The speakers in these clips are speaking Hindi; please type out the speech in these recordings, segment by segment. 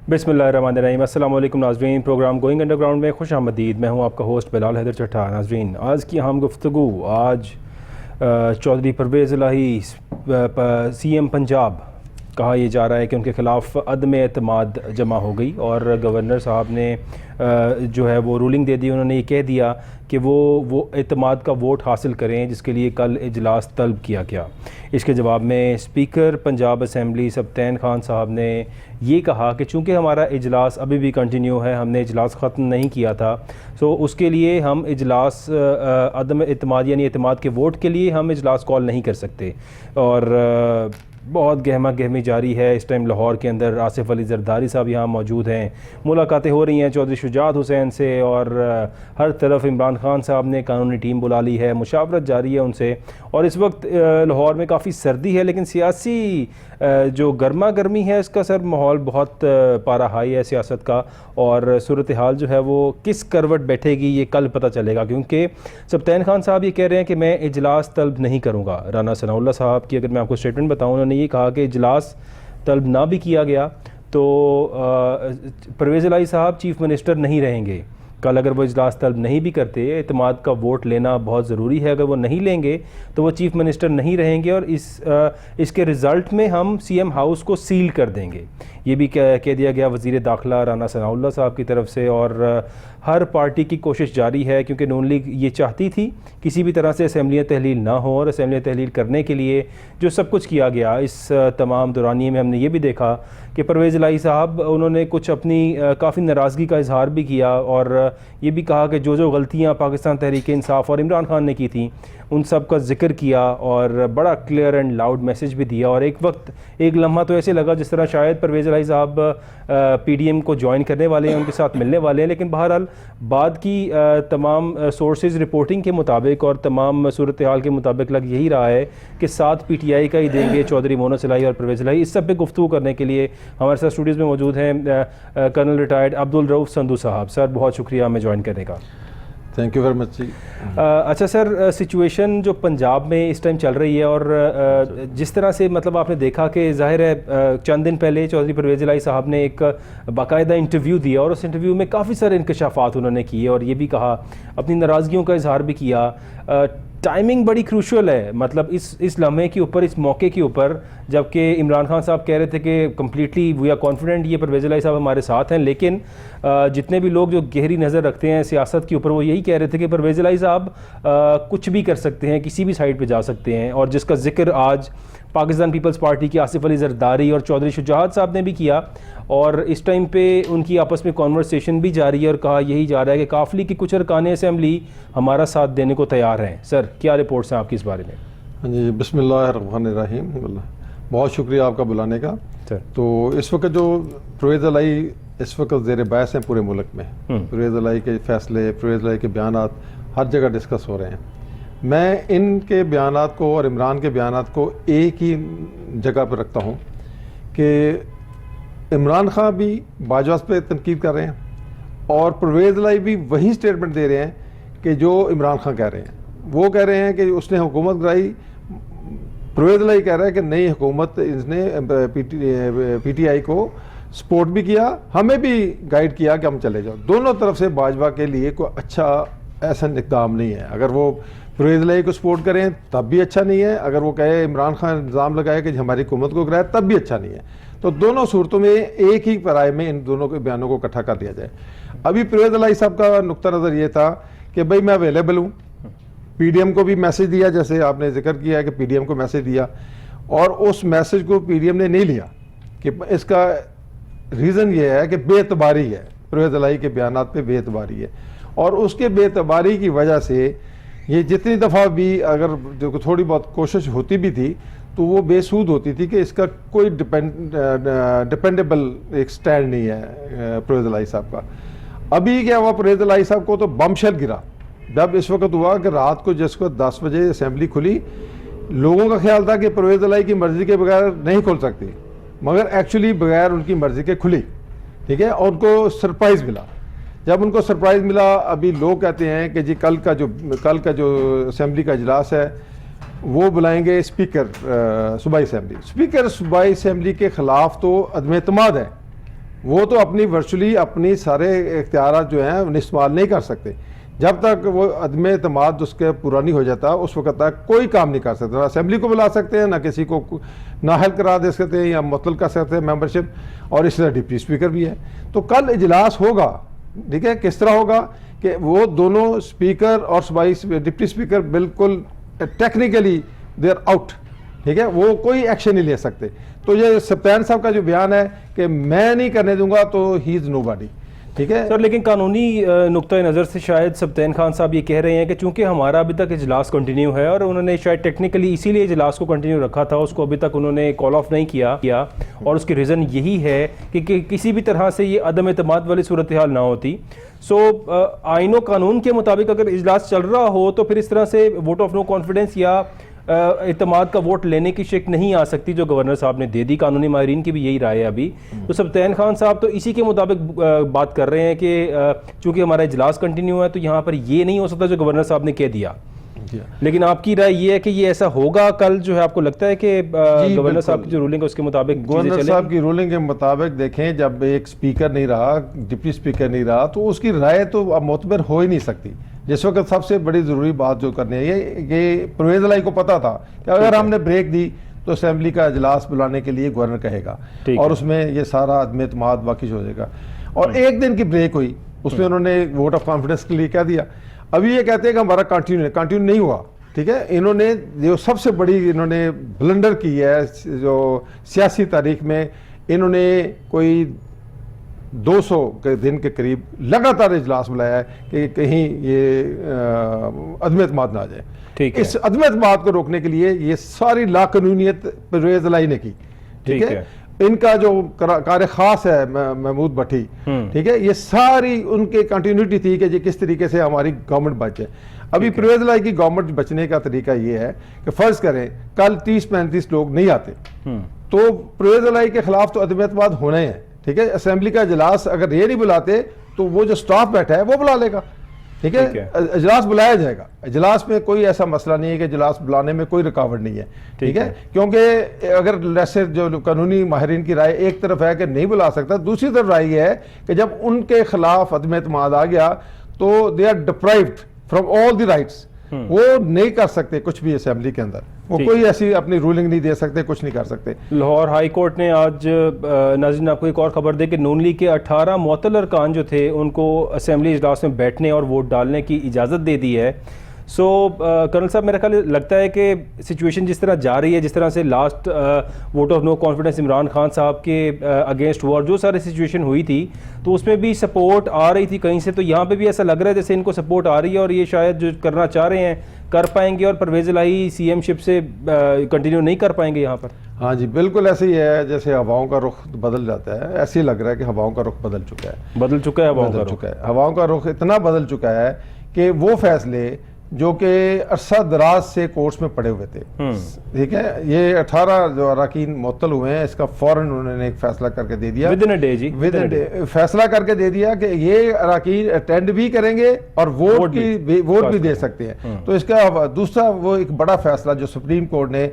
बिस्मिल्लाहिर्रहमानिर्रहीम। अस्सलाम वालेकुम नाज़रीन, प्रोग्राम गोइंग अंडरग्राउंड में खुश आमदीद। मैं हूँ आपका होस्ट बिलाल हैदर चट्टा। नाज़रीन, आज की अहम गुफ्तगू आज चौधरी परवेज़ इलाही CM पंजाब कहा यह जा रहा है कि उनके ख़िलाफ़ अदम एतमाद जमा हो गई और गवर्नर साहब ने जो है वो रूलिंग दे दी। उन्होंने ये कह दिया कि वो एतमाद का वोट हासिल करें जिसके लिए कल इजलास तलब किया गया। इसके जवाब में स्पीकर पंजाब असम्बली सब्तैन खान साहब ने ये कहा कि चूँकि हमारा इजलास अभी भी कंटिन्यू है, हमने इजलास ख़त्म नहीं किया था, तो उसके लिए हम इजलास अदम एतमाद यानी एतमाद के वोट के लिए हम इजलास कॉल नहीं कर सकते। और बहुत गहमा गहमी जारी है इस टाइम लाहौर के अंदर। आसिफ अली जरदारी साहब यहाँ मौजूद हैं, मुलाकातें हो रही हैं चौधरी शुजात हुसैन से, और हर तरफ इमरान खान साहब ने कानूनी टीम बुला ली है, मुशावरत जारी है उनसे। और इस वक्त लाहौर में काफ़ी सर्दी है, लेकिन सियासी जो गर्मा गर्मी है इसका सर माहौल बहुत पारा हाई है सियासत का। और सूरत हाल जो है वो किस करवट बैठेगी ये कल पता चलेगा, क्योंकि सब्तैन खान साहब ये कह रहे हैं कि मैं इजलास तलब नहीं करूँगा। राना सनाउल्लाह साहब की अगर मैं आपको स्टेटमेंट बताऊँ, उन्होंने ये कहा कि इजलास तलब ना भी किया गया तो परवेज़ इलाही साहब चीफ़ मिनिस्टर नहीं रहेंगे। कल अगर वो इजलास तलब नहीं भी करते, एतमाद का वोट लेना बहुत ज़रूरी है, अगर वो नहीं लेंगे तो वो चीफ़ मिनिस्टर नहीं रहेंगे और इसके रिज़ल्ट में हम CM हाउस को सील कर देंगे। ये भी कह दिया गया वज़ीर दाखिला राना सनाउल्लाह साहब की तरफ से। और हर पार्टी की कोशिश जारी है, क्योंकि नून लीग ये चाहती थी किसी भी तरह से असम्बलियाँ तहलील ना हो, और असम्बलियाँ तहलील करने के लिए जो सब कुछ किया गया इस तमाम दौरानिए में हमने ये भी देखा कि परवेज़ इलाही साहब उन्होंने कुछ अपनी काफ़ी नाराज़गी का इजहार भी किया, और ये भी कहा कि जो गलतियाँ पाकिस्तान तहरीक इंसाफ और इमरान खान ने की थी उन सब का जिक्र किया, और बड़ा क्लियर एंड लाउड मैसेज भी दिया। और एक लम्हा तो ऐसे लगा जिस तरह शायद परवेज़ इलाही साहब PDM को ज्वाइन करने वाले हैं, उनके साथ मिलने वाले हैं, लेकिन बहरहाल बाद की तमाम सोर्सेज रिपोर्टिंग के मुताबिक और तमाम सूरत हाल के मुताबिक लग यही रहा है कि साथ PTI का ही देंगे चौधरी मोहम्मद इलाही और परवेज़ इलाही। इस सब पे गुफ्तगू करने के लिए हमारे साथ स्टूडियोज़ में मौजूद हैं कर्नल रिटायर्ड अब्दुल रऊफ़ संधू साहब। सर बहुत शुक्रिया हमें ज्वाइन करने का। थैंक यू वेरी मच जी। अच्छा सर, सिचुएशन जो पंजाब में इस टाइम चल रही है, और जिस तरह से मतलब आपने देखा कि ज़ाहिर है चंद दिन पहले चौधरी परवेज़ इलाही साहब ने एक बाकायदा इंटरव्यू दिया, और उस इंटरव्यू में काफ़ी सारे इंकशाफात उन्होंने किए, और ये भी कहा, अपनी नाराज़गियों का इजहार भी किया। टाइमिंग बड़ी क्रूशल है, मतलब इस लम्हे के ऊपर, इस मौके के ऊपर, जबकि इमरान खान साहब कह रहे थे कि कम्प्लीटली वी आर कॉन्फिडेंट ये परवेज़ इलाही साहब हमारे साथ हैं, लेकिन जितने भी लोग जो गहरी नज़र रखते हैं सियासत के ऊपर वो यही कह रहे थे कि परवेज़ इलाही साहब कुछ भी कर सकते हैं, किसी भी साइड पे जा सकते हैं, और जिसका जिक्र आज पाकिस्तान पीपल्स पार्टी के आसिफ अली जरदारी और चौधरी शुजात साहब ने भी किया। और इस टाइम पे उनकी आपस में कॉन्वर्सेशन भी जारी है, और कहा यही जा रहा है कि काफ़ली की कुछ अरकान असम्बली हमारा साथ देने को तैयार हैं। सर क्या रिपोर्ट्स हैं आपकी इस बारे में? हाँ जी, बिस्मिल्लाहिर्रहमानिर्रहीम। बहुत शुक्रिया आपका बुलाने का। सर तो इस वक्त जो परवेज़ इलाही इस वक्त ज़ेर बहस हैं पूरे मुल्क में, परवेज़ इलाही के फ़ैसले, परवेज़ इलाही के बयानात हर जगह डिस्कस हो रहे हैं। मैं इनके बयानात को और इमरान के बयानात को एक ही जगह पर रखता हूँ कि इमरान खान भी बाजवाज़ पे तनकीद कर रहे हैं, और परवेज़ इलाही भी वही स्टेटमेंट दे रहे हैं कि जो इमरान खान कह रहे हैं। वो कह रहे हैं कि उसने हुकूमत गिराई, परवेज़ इलाही कह रहा है कि नई हुकूमत, इसने PTI को सपोर्ट भी किया, हमें भी गाइड किया कि हम चले जाओ। दोनों तरफ से बाजवा के लिए कोई अच्छा ऐसा इक़दाम नहीं है। अगर वो परवेज़ इलाही को सपोर्ट करें तब भी अच्छा नहीं है, अगर वो कहे इमरान खान इल्ज़ाम लगाए कि हमारी हुकूमत को गिराया तब भी अच्छा नहीं है। तो दोनों सूरतों में एक ही पराए में इन दोनों के बयानों को इकट्ठा कर दिया जाए। अभी परवेज़ इलाही साहब का नुक्ता नज़र ये था कि भाई मैं अवेलेबल हूँ, PDM को भी मैसेज दिया, जैसे आपने जिक्र किया है कि PDM को मैसेज दिया, और उस मैसेज को PDM ने नहीं लिया कि इसका रीज़न ये है कि बेतबारी है, परवेज़ इलाही के बयानात पे बेतबारी है, और उसके बेतबारी की वजह से ये जितनी दफ़ा भी अगर जो थोड़ी बहुत कोशिश होती भी थी तो वो बेसूद होती थी कि इसका कोई डिपेंडेबल एक स्टैंड नहीं है परवेज़ इलाही साहब का। अभी क्या हुआ, परवेज़ इलाही साहब को तो बमशेल गिरा जब इस वक्त हुआ कि रात को जिसको 10 बजे असम्बली खुली, लोगों का ख्याल था कि परवेज़ इलाही की मर्ज़ी के बगैर नहीं खुल सकती, मगर एक्चुअली बगैर उनकी मर्ज़ी के खुली। ठीक है, और उनको सरप्राइज़ मिला। जब उनको सरप्राइज़ मिला, अभी लोग कहते हैं कि जी कल का जो असम्बली का इजलास है वो बुलाएंगे स्पीकर सूबाई असम्बली। स्पीकर सूबाई असम्बली के ख़िलाफ़ तो अदम एतमाद है, वो तो अपनी वर्चुअली अपनी सारे इख्तियार जो हैं उन्हें इस्तेमाल नहीं कर सकते। जब तक वो अदम एतमाद उसके पूरा नहीं हो जाता उस वक्त तक कोई काम नहीं कर सकते, ना असेंबली को बुला सकते हैं, ना किसी को नाहल करा दे सकते हैं या मुअत्तल कर सकते हैं मेंबरशिप, और इस तरह डिप्टी स्पीकर भी है। तो कल इजलास होगा, ठीक है, किस तरह होगा कि वो दोनों स्पीकर और डिप्टी स्पीकर बिल्कुल टेक्निकली दे आर आउट, ठीक है, वो कोई एक्शन नहीं ले सकते। तो ये सप्तान साहब का जो बयान है कि मैं नहीं करने दूंगा, तो ही इज़ नोबॉडी, ठीक है सर। लेकिन कानूनी नुक्ता नज़र से शायद सब्तैन खान साहब ये कह रहे हैं कि चूंकि हमारा अभी तक इजलास कंटिन्यू है और उन्होंने शायद टेक्निकली इसीलिए इजलास को कंटिन्यू रखा था, उसको अभी तक उन्होंने कॉल ऑफ नहीं किया और उसकी रीज़न यही है कि किसी भी तरह से ये अदम एतमाद वाली सूरत हाल ना होती। सो आईन व कानून के मुताबिक अगर इजलास चल रहा हो तो फिर इस तरह से वोट ऑफ नो कॉन्फिडेंस या इत्तेमाद का वोट लेने की शिक नहीं आ सकती जो गवर्नर साहब ने दे दी। कानूनी माहिरीन की भी यही राय है अभी। तो सब्तैन खान साहब तो इसी के मुताबिक बात कर रहे हैं कि चूंकि हमारा इजलास कंटिन्यू है तो यहाँ पर ये नहीं हो सकता जो गवर्नर साहब ने कह दिया। लेकिन आपकी राय ये है कि ये ऐसा होगा कल, जो है आपको लगता है कि गवर्नर साहब की जो रूलिंग है उसके मुताबिक गवर्नर साहब की रूलिंग के मुताबिक देखें, जब एक स्पीकर नहीं रहा, डिप्टी स्पीकर नहीं रहा, तो उसकी राय तो अब मोतबर हो ही नहीं सकती। जिस वक्त सबसे बड़ी ज़रूरी बात जो करनी है ये परवेज़ इलाही को पता था कि अगर हमने ब्रेक दी तो असेंबली का इजलास बुलाने के लिए गवर्नर कहेगा और उसमें ये सारा अदम एतमाद वाक़ई हो जाएगा। और एक दिन की ब्रेक हुई, उसमें उन्होंने वोट ऑफ कॉन्फिडेंस के लिए कह दिया। अभी ये कहते हैं कि हमारा कंटिन्यू नहीं हुआ, ठीक है। इन्होंने जो सबसे बड़ी इन्होंने ब्लंडर की है जो सियासी तारीख में, इन्होंने कोई 200 के दिन के करीब लगातार इजलास बुलाया है कि कहीं ये अदम एतमाद ना आ जाए। ठीक है, इस अदम एतमाद को रोकने के लिए ये सारी लाकानूनियत परवेज़ इलाही ने की, ठीक है। इनका जो कार्य खास है महमूद भट्टी, ठीक है, ये सारी उनके कंटिन्यूटी थी कि ये किस तरीके से हमारी गवर्नमेंट बचे। अभी परवेज़ इलाही की गवर्नमेंट बचने का तरीका ये है कि फर्ज करें कल 30-35 लोग नहीं आते तो परवेज़ इलाही के खिलाफ तो अदम एतमाद होना ही है, ठीक है। असेंबली का इजलास अगर ये नहीं बुलाते तो वो जो स्टाफ बैठा है वो बुला लेगा, ठीक है। इजलास बुलाया जाएगा, इजलास में कोई ऐसा मसला नहीं है कि इजलास बुलाने में कोई रुकावट नहीं है, ठीक है। क्योंकि अगर वैसे जो कानूनी माहिरीन की राय एक तरफ है कि नहीं बुला सकता, दूसरी तरफ राय है कि जब उनके खिलाफ अदम एतमाद आ गया तो they are deprived from all the rights, वो नहीं कर सकते कुछ भी असेंबली के अंदर, वो कोई ऐसी अपनी रूलिंग नहीं दे सकते, कुछ नहीं कर सकते। लाहौर हाई कोर्ट ने आज नाज़रीन आपको एक और खबर दे कि नून लीग के 18 मुअत्तल अरकान जो थे उनको असेंबली इजलास में बैठने और वोट डालने की इजाज़त दे दी है। सो कर्नल साहब, मेरा ख्याल लगता है कि सिचुएशन जिस तरह जा रही है, जिस तरह से last vote of no confidence Imran Khan साहब के अगेंस्ट हुआ और जो सारी सिचुएशन हुई थी तो उसमें भी सपोर्ट आ रही थी कहीं से, तो यहाँ पे भी ऐसा लग रहा है जैसे इनको सपोर्ट आ रही है और ये शायद जो करना चाह रहे हैं कर पाएंगे और परवेज़ इलाही सीएम शिप से कंटिन्यू नहीं कर पाएंगे यहाँ पर। हाँ जी, बिल्कुल ऐसे ही है, जैसे हवाओं का रुख बदल जाता है, ऐसे ही लग रहा है कि हवाओं का रुख बदल चुका है, हवाओं का रुख इतना बदल चुका है कि वो फैसले जो कि अरसा दराज से कोर्ट्स में पड़े हुए थे, ठीक है, ये 18 जो अरकान मुअत्तल हुए हैं, इसका फौरन उन्होंने एक फैसला करके दे दिया, विद इन अ डे फैसला करके दे दिया कि ये अरकान अटेंड भी करेंगे और वोट भी दे सकते हैं। तो इसका दूसरा वो एक बड़ा फैसला जो सुप्रीम कोर्ट ने,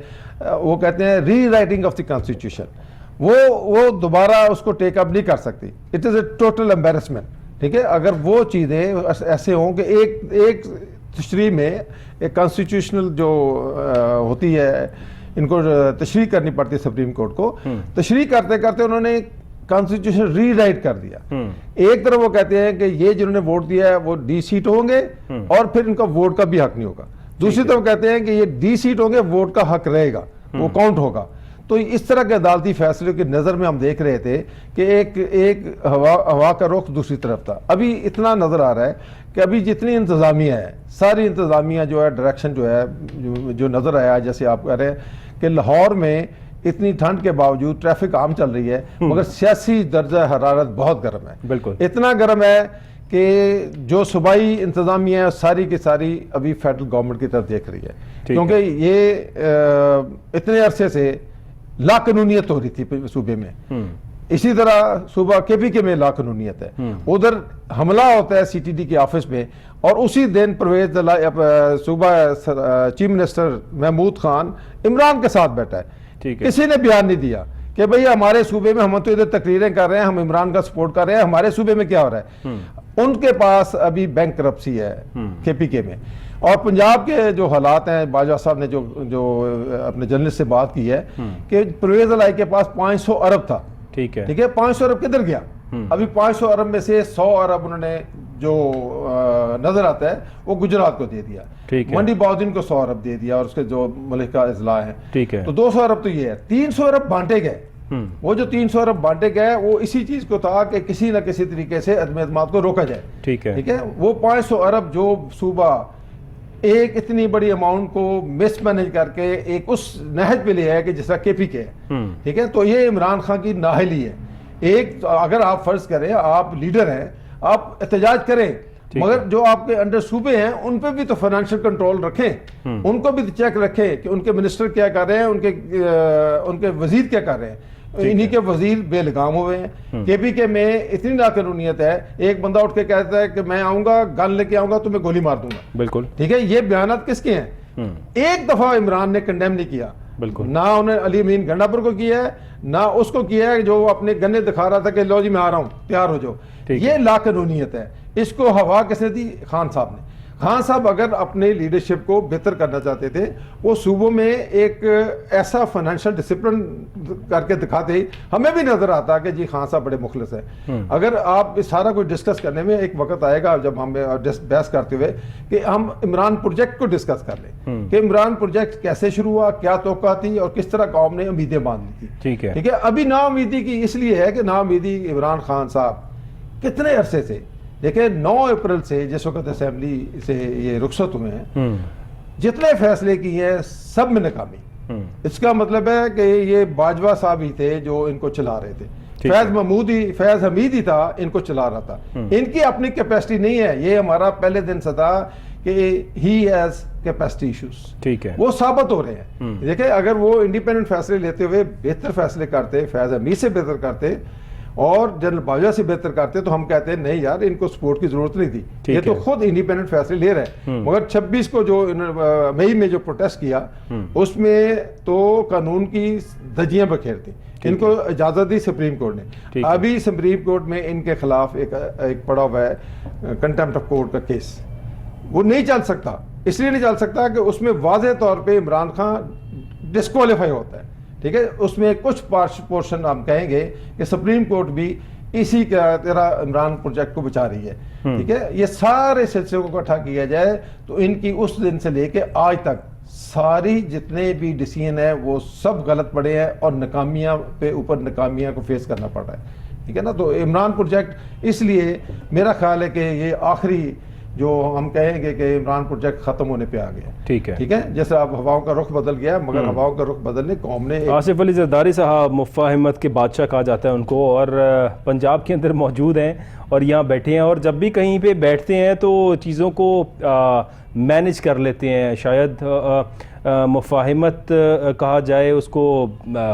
वो कहते हैं री राइटिंग ऑफ द कॉन्स्टिट्यूशन, वो दोबारा उसको टेकअप नहीं कर सकती। It is a total embarrassment, ठीक है। अगर वो चीज़ें ऐसे हों कि एक तशरीह में एक कॉन्स्टिट्यूशनल जो होती है, इनको तशरीह करनी पड़ती है सुप्रीम कोर्ट को, तशरीह करते करते उन्होंने कॉन्स्टिट्यूशन रीराइट कर दिया। एक तरफ वो कहते हैं कि ये जिन्होंने वोट दिया है वो डी सीट होंगे और फिर इनका वोट का भी हक नहीं होगा, दूसरी तरफ कहते हैं कि ये डी सीट होंगे, वोट का हक रहेगा, वो काउंट होगा। तो इस तरह के अदालती फैसले की नज़र में हम देख रहे थे कि एक हवा का रुख दूसरी तरफ था। अभी इतना नज़र आ रहा है कि अभी जितनी इंतज़ामिया है, सारी इंतज़ामिया जो है, डायरेक्शन जो है, जो नज़र आया, जैसे आप कह रहे हैं कि लाहौर में इतनी ठंड के बावजूद ट्रैफिक आम चल रही है मगर सियासी दर्जा हरारत बहुत गर्म है, बिल्कुल इतना गर्म है कि जो सूबाई इंतज़ामिया है सारी की सारी अभी फेडरल गवर्नमेंट की तरफ देख रही है, क्योंकि ये इतने अरसे से लाकानूनियत हो रही थी सूबे में। इसी तरह सूबा KPK में लाकानूनियत है, उधर हमला होता है CTD के ऑफिस में और उसी दिन परवेज सूबा चीफ मिनिस्टर महमूद खान इमरान के साथ बैठा है, किसी ने बयान नहीं दिया कि भाई हमारे सूबे में हम तो इधर तकरीरें कर रहे हैं, हम इमरान का सपोर्ट कर रहे हैं, हमारे सूबे में क्या हो रहा है। उनके पास अभी बैंक करप्सी है KPK में। और पंजाब के जो हालात हैं, बाजवा साहब ने जो अपने जर्नलिस्ट से बात की है कि परवेज इलाही के पास 500 अरब था। ठीक है, 500 अरब किधर गया? अभी 500 अरब में से 100 अरब उन्होंने जो नजर आता है वो गुजरात को दे दिया, मंडी बाउद्दीन को 100 अरब दे दिया और उसके जो मलिक का इजला है, तो 200 अरब तो ये है। 300 अरब बांटे गए। वो जो 300 अरब बांटे गए वो इसी चीज को था कि किसी न किसी तरीके से अदम एतमाद को रोका जाए। ठीक है, वो 500 अरब जो सूबा एक इतनी बड़ी अमाउंट को मिसमैनेज करके एक उस नहज पे ले आया कि जिसका KPK है। ठीक है, तो ये इमरान खान की नाहली है। एक अगर आप फर्ज करें, आप लीडर हैं, आप एहतजाज करें, मगर जो आपके अंडर सूबे हैं उन पे भी तो फाइनेंशियल कंट्रोल रखें, उनको भी चेक रखें कि उनके मिनिस्टर क्या कर रहे हैं, उनके वजीर क्या कर रहे हैं। इन्हीं के वजीर बेलगाम हुए हैं। KPK में इतनी नाकानूनियत है, एक बंदा उठ के कहता है कि मैं आऊंगा, गन लेके आऊंगा, तुम्हें गोली मार दूंगा। बिल्कुल ठीक है, ये बयानात किसके हैं? एक दफा इमरान ने कंडेम नहीं किया, बिल्कुल ना उन्हें अली अमीन गंडापुर को किया है, ना उसको किया है जो अपने गन्ने दिखा रहा था कि लो जी मैं आ रहा हूं, तैयार हो जाओ। ये लाकानूनियत है। इसको हवा किसने दी? खान साहब ने। खान साहब अगर अपने लीडरशिप को बेहतर करना चाहते थे, वो सूबों में एक ऐसा फाइनेंशियल डिसिप्लिन करके दिखाते, हमें भी नजर आता कि जी खान साहब बड़े मुखलिस हैं। अगर आप इस सारा कुछ डिस्कस करने में एक वक्त आएगा जब हम बहस करते हुए कि हम इमरान प्रोजेक्ट को डिस्कस कर लें कि इमरान प्रोजेक्ट कैसे शुरू हुआ, क्या तोक़ा थी और किस तरह कौम ने उम्मीदें बांध ली थी। ठीक है, अभी नाउमीदी की इसलिए है कि नाउमीदी इमरान खान साहब कितने अरसे से, देखिए 9 अप्रैल से जिस वक्त असेंबली से ये रुखसत हुए हैं, जितने फैसले किए हैं सब में नाकामी। इसका मतलब है कि ये बाजवा साहब ही थे जो इनको चला रहे थे, फैज हमीद ही था इनको चला रहा था। इनकी अपनी कैपेसिटी नहीं है। ये हमारा पहले दिन से था कि ही हैज कैपेसिटी इश्यूज। ठीक है, वो साबित हो रहे हैं। देखिए अगर वो इंडिपेंडेंट फैसले लेते हुए बेहतर फैसले करते, फैज हमीद से बेहतर करते और जनरल बाजवा से बेहतर करते, तो हम कहते हैं नहीं यार इनको सपोर्ट की जरूरत नहीं थी, ये तो खुद इंडिपेंडेंट फैसले ले रहे हैं। मगर 26 को जो मई में जो प्रोटेस्ट किया उसमें तो कानून की धज्जियां बखेर थी। इनको इजाजत दी सुप्रीम कोर्ट ने। अभी सुप्रीम कोर्ट में इनके खिलाफ एक पड़ा हुआ है कंटेम्प्ट ऑफ कोर्ट का केस, वो नहीं चल सकता। इसलिए नहीं चल सकता कि उसमें वाज़ेह तौर पे इमरान खान डिस्क्वालीफाई होता है। ठीक है, उसमें कुछ पोर्शन हम कहेंगे कि सुप्रीम कोर्ट भी इसी का तरह इमरान प्रोजेक्ट को बचा रही है। ठीक है, ये सारे सिलसिले को इकट्ठा किया जाए तो इनकी उस दिन से लेके आज तक सारी जितने भी डिसीजन है वो सब गलत पड़े हैं और नाकामियां पे ऊपर नाकामियां को फेस करना पड़ रहा है। ठीक है ना, तो इमरान प्रोजेक्ट इसलिए मेरा ख्याल है कि ये आखिरी जो हम कहेंगे कि इमरान प्रोजेक्ट खत्म होने पे आ गया। ठीक है, जैसे अब हवाओं का रुख बदल गया, मगर हवाओं का रुख बदलने कौम ने आसिफ अली जरदारी साहब मुफाहिमत के बादशाह कहा जाता है उनको, और पंजाब के अंदर मौजूद हैं और यहाँ बैठे हैं, और जब भी कहीं पे बैठते हैं तो चीज़ों को मैनेज कर लेते हैं। शायद मुफाहिमत कहा जाए, उसको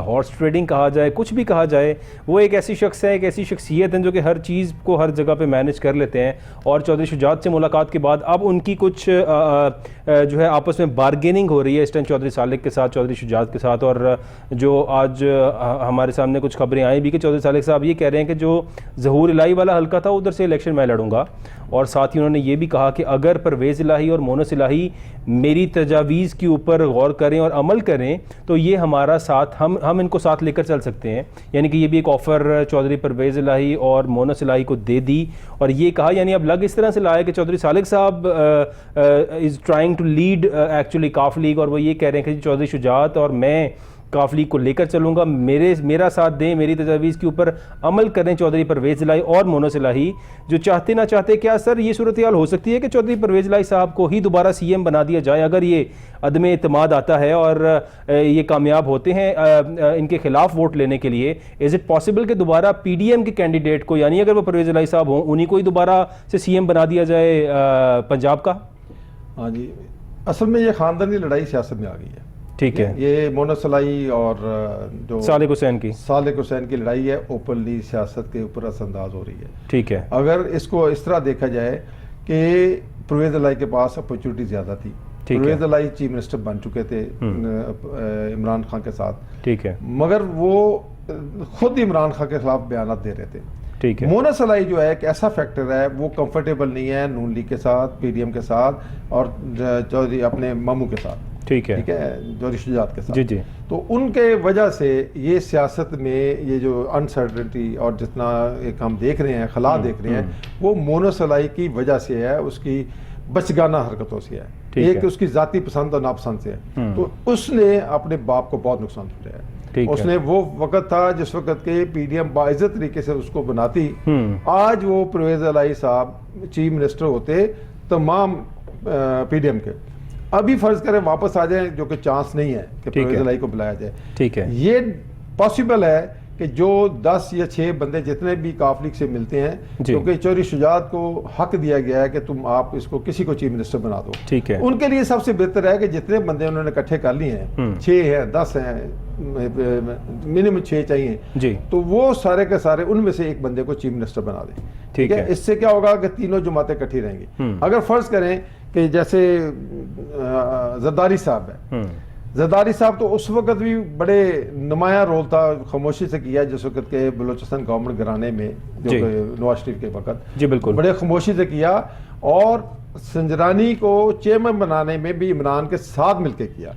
हॉर्स ट्रेडिंग कहा जाए, कुछ भी कहा जाए, वो एक ऐसी शख्स है, एक ऐसी शख्सियत है जो कि हर चीज़ को हर जगह पे मैनेज कर लेते हैं। और चौधरी शुजात से मुलाकात के बाद अब उनकी कुछ जो है आपस में बारगेनिंग हो रही है इस टाइम चौधरी सालिक के साथ, चौधरी शुजात के साथ। और जो आज हमारे सामने कुछ खबरें आई भी कि चौधरी सालिक साहब ये कह रहे हैं कि जो ज़हूर इलाही वाला हल्का था उधर से इलेक्शन मैं लड़ूंगा, और साथ ही उन्होंने ये भी कहा कि अगर परवेज़ इलाही और मोनस इलाही मेरी तजावीज़ के ऊपर गौर करें और अमल करें तो ये हमारा साथ, हम इनको साथ लेकर चल सकते हैं। यानी कि ये भी एक ऑफ़र चौधरी परवेज़ इलाही और मोनस इलाही को दे दी, और ये कहा, यानी अब लग इस तरह से लाया कि चौधरी सालिक साहब is trying to lead actually काफ लीग, और वो ये कह रहे हैं कि चौधरी शुजात और मैं काफ लीग को लेकर चलूँगा, मेरा साथ दें, मेरी तजावीज़ के ऊपर अमल करें चौधरी परवेज़ इलाही और मोनस इलाही। जो चाहते ना चाहते, क्या सर ये सूरत हाल हो सकती है कि चौधरी परवेज़ इलाही साहब को ही दोबारा CM बना दिया जाए अगर ये अदम एतमाद आता है और ये कामयाब होते हैं इनके खिलाफ वोट लेने के लिए? इज़ इट पॉसिबल कि दोबारा PDM के कैंडिडेट को, यानी अगर वो परवेज़ इलाही साहब हों, उन्हीं को ही दोबारा से CM बना दिया जाए पंजाब का? हाँ जी, असल में ये ख़ानदानी लड़ाई सियासत में आ गई है। ठीक है, ये मोनस इलाही और जो सालिक हुसैन की लड़ाई है, ओपनली सियासत के ऊपर असरअंदाज हो रही है। ठीक है, अगर इसको इस तरह देखा जाए कि परवेज़ इलाही के पास अपॉर्चुनिटी ज़्यादा थी, परवेज़ इलाही चीफ मिनिस्टर बन चुके थे इमरान खान के साथ। ठीक है, मगर वो खुद इमरान खान के खिलाफ बयान दे रहे थे। ठीक है। मोना सलाई जो है एक ऐसा फैक्टर है, वो कंफर्टेबल नहीं है नून लीग के साथ, पीडीएम के साथ और चौधरी अपने मामू के साथ। ठीक है, चौधरी शुजात के साथ। जी। तो उनके वजह से ये सियासत में ये जो अनसर्टेनिटी और जितना एक हम देख रहे हैं, खला देख रहे हैं, वो मोना सलाई की वजह से है, उसकी बचगाना हरकतों से है, एक उसकी जाती पसंद और नापसंद से है। तो उसने अपने बाप को बहुत नुकसान पहुंचाया। उसने वो वक्त था जिस वक्त के पीडीएम बाइज्जत तरीके से उसको बनाती, आज वो परवेज इलाही साहब चीफ मिनिस्टर होते तमाम पीडीएम के। अभी फर्ज करें वापस आ जाए, जो कि चांस नहीं है कि परवेज इलाही को बुलाया जाए। ठीक है, ये पॉसिबल है कि जो 10 या 6 बंदे जितने भी काफ लीग से मिलते हैं, क्योंकि चौधरी शुजात को हक दिया गया है कि तुम आप इसको किसी को चीफ मिनिस्टर बना दो। ठीक है, उनके लिए सबसे बेहतर है कि जितने बंदे उन्होंने इकट्ठे कर लिए हैं, 6 हैं 10 हैं, मिनिमम 6 चाहिए जी, तो वो सारे के सारे उनमें से एक बंदे को चीफ मिनिस्टर बना दे। ठीक है, इससे क्या होगा कि तीनों जमातें इकट्ठी रहेंगी। अगर फर्ज करें कि जैसे जरदारी साहब है, जरदारी साहब तो उस वक्त भी बड़े नुमाया रोल था, खामोशी से किया जिस वक्त के बलोचिस्तान गवर्नमेंट घराने में, जो नवाज शरीफ के वक्त, जी बिल्कुल, बड़े खामोशी से किया और संजरानी को चेयरमैन बनाने में भी इमरान के साथ मिलकर किया।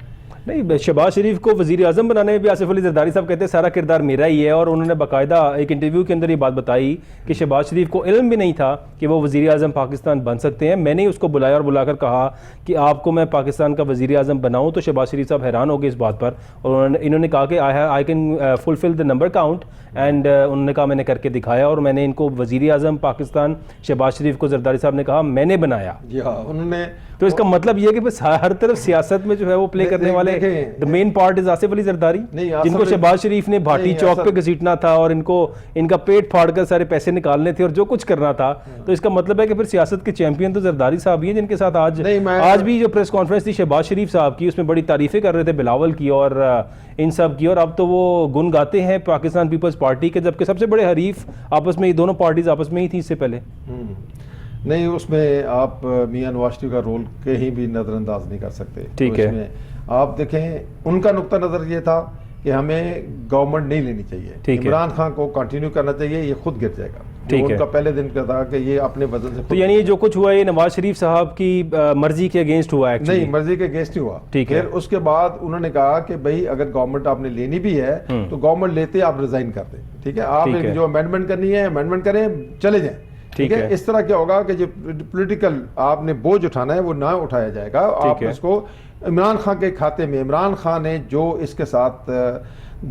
नहीं, शहबाज शरीफ को वजीर आजम बनाने में भी आसिफ अली जरदारी साहब कहते हैं सारा किरदार मेरा ही है, और उन्होंने बाकायदा एक इंटरव्यू के अंदर ये बात बताई कि शहबाज शरीफ को इल्म भी नहीं था कि वो वजीर आजम पाकिस्तान बन सकते हैं। मैंने ही उसको बुलाया और बुलाकर कहा कि आपको मैं पाकिस्तान का वजीर आजम बनाऊँ, तो शहबाज शरीफ साहब हैरान हो गए इस बात पर, और इन्होंने कहा कि I can fulfil the number count, and उन्होंने कहा मैंने करके दिखाया और मैंने इनको वजीर आजम पाकिस्तान शहबाज शरीफ को जरदारी साहब ने कहा मैंने बनाया। जी हाँ, उन्होंने, तो इसका मतलब ये कि हर तरफ सियासत में जो है वो प्ले करने वाले the main part is Asif Ali Zardari, जिनको शहबाज शरीफ ने भाटी चौक पे घसीटना था और इनका पेट फाड़कर सारे पैसे निकालने थे और जो कुछ करना था। तो इसका मतलब है कि फिर सियासत के चैंपियन तो जरदारी साहब ही हैं, जिनके साथ आज भी जो प्रेस कॉन्फ्रेंस थी शहबाज शरीफ साहब की, उसमें बड़ी तारीफें कर रहे थे बिलावल की और इन सब की, और अब तो वो गुन गाते हैं पाकिस्तान पीपल्स पार्टी के, जबकि सबसे बड़े हरीफ आपस में ये दोनों पार्टीज आपस में ही थी इससे पहले। नहीं, उसमें आप मियां नवाज शरीफ का रोल कहीं भी नजरअंदाज नहीं कर सकते। ठीक है, आप देखें उनका नुक्ता नजर ये था कि हमें गवर्नमेंट नहीं लेनी चाहिए, इमरान खान को कंटिन्यू करना चाहिए, ये खुद गिर जाएगा। ठीक है, उनका पहले दिन का था कि ये अपने वजन से, तो यानी ये जो कुछ हुआ ये नवाज शरीफ साहब की मर्जी के अगेंस्ट हुआ है? नहीं, मर्जी के अगेंस्ट ही हुआ। ठीक है, उसके बाद उन्होंने कहा कि भाई अगर गवर्नमेंट आपने लेनी भी है तो गवर्नमेंट लेते आप रिजाइन कर दें। ठीक है, आप जो अमेंडमेंट करनी है अमेंडमेंट करें, चले जाएं। ठीक है, इस तरह क्या होगा कि जो पॉलिटिकल आपने बोझ उठाना है वो ना उठाया जाएगा। आप इसको इमरान खान के खाते में, इमरान खान ने जो इसके साथ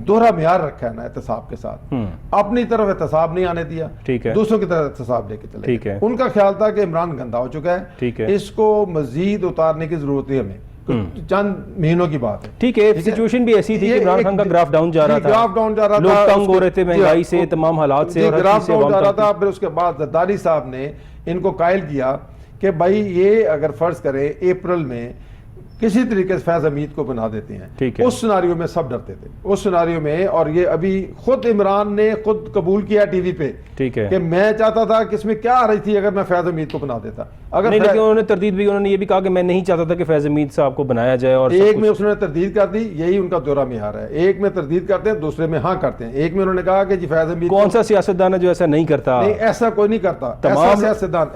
दोहरा म्यार रखा है ना एहतसाब के साथ, अपनी तरफ एहतसाब नहीं आने दिया, ठीक है, दूसरों की तरफ एहतसाब लेके चले। ठीक है, उनका ख्याल था कि इमरान गंदा हो चुका है, ठीक है, इसको मजीद उतारने की जरूरत है हमें, चंद महीनों की बात है। ठीक है, सिचुएशन भी ऐसी थी कि इमरान खान का ग्राफ डाउन जा रहा था, ग्राफ डाउन जा रहा था, लोग तंग हो रहे थे महंगाई से, तमाम हालात से, ग्राफ डाउन जा रहा था। फिर उसके बाद जरदारी साहब ने इनको कायल किया कि भाई ये अगर फर्ज करें अप्रैल में किसी तरीके से फैज हमीद को बना देते हैं, उस सिनारियो में सब डरते थे, उस सिनारियो में, और ये अभी खुद इमरान ने खुद कबूल किया टीवी पे, ठीक है, कि मैं चाहता था कि इसमें क्या आ रही थी अगर मैं फैज हमीद को बना देता। अगर नहीं, लेकिन उन्होंने तरदीद भी, उन्होंने ये भी कहा कि मैं नहीं चाहता था कि फैज हमीद साहब को बनाया जाए, और एक में उसने तरदीद कर दी, यही उनका दौरा मियार है, एक में तरदीद करते हैं, दूसरे में हाँ करते हैं। एक में उन्होंने कहा कि जी फैज हमीद, कौन सा सियासतदान है जो ऐसा नहीं करता? नहीं, ऐसा कोई नहीं करता,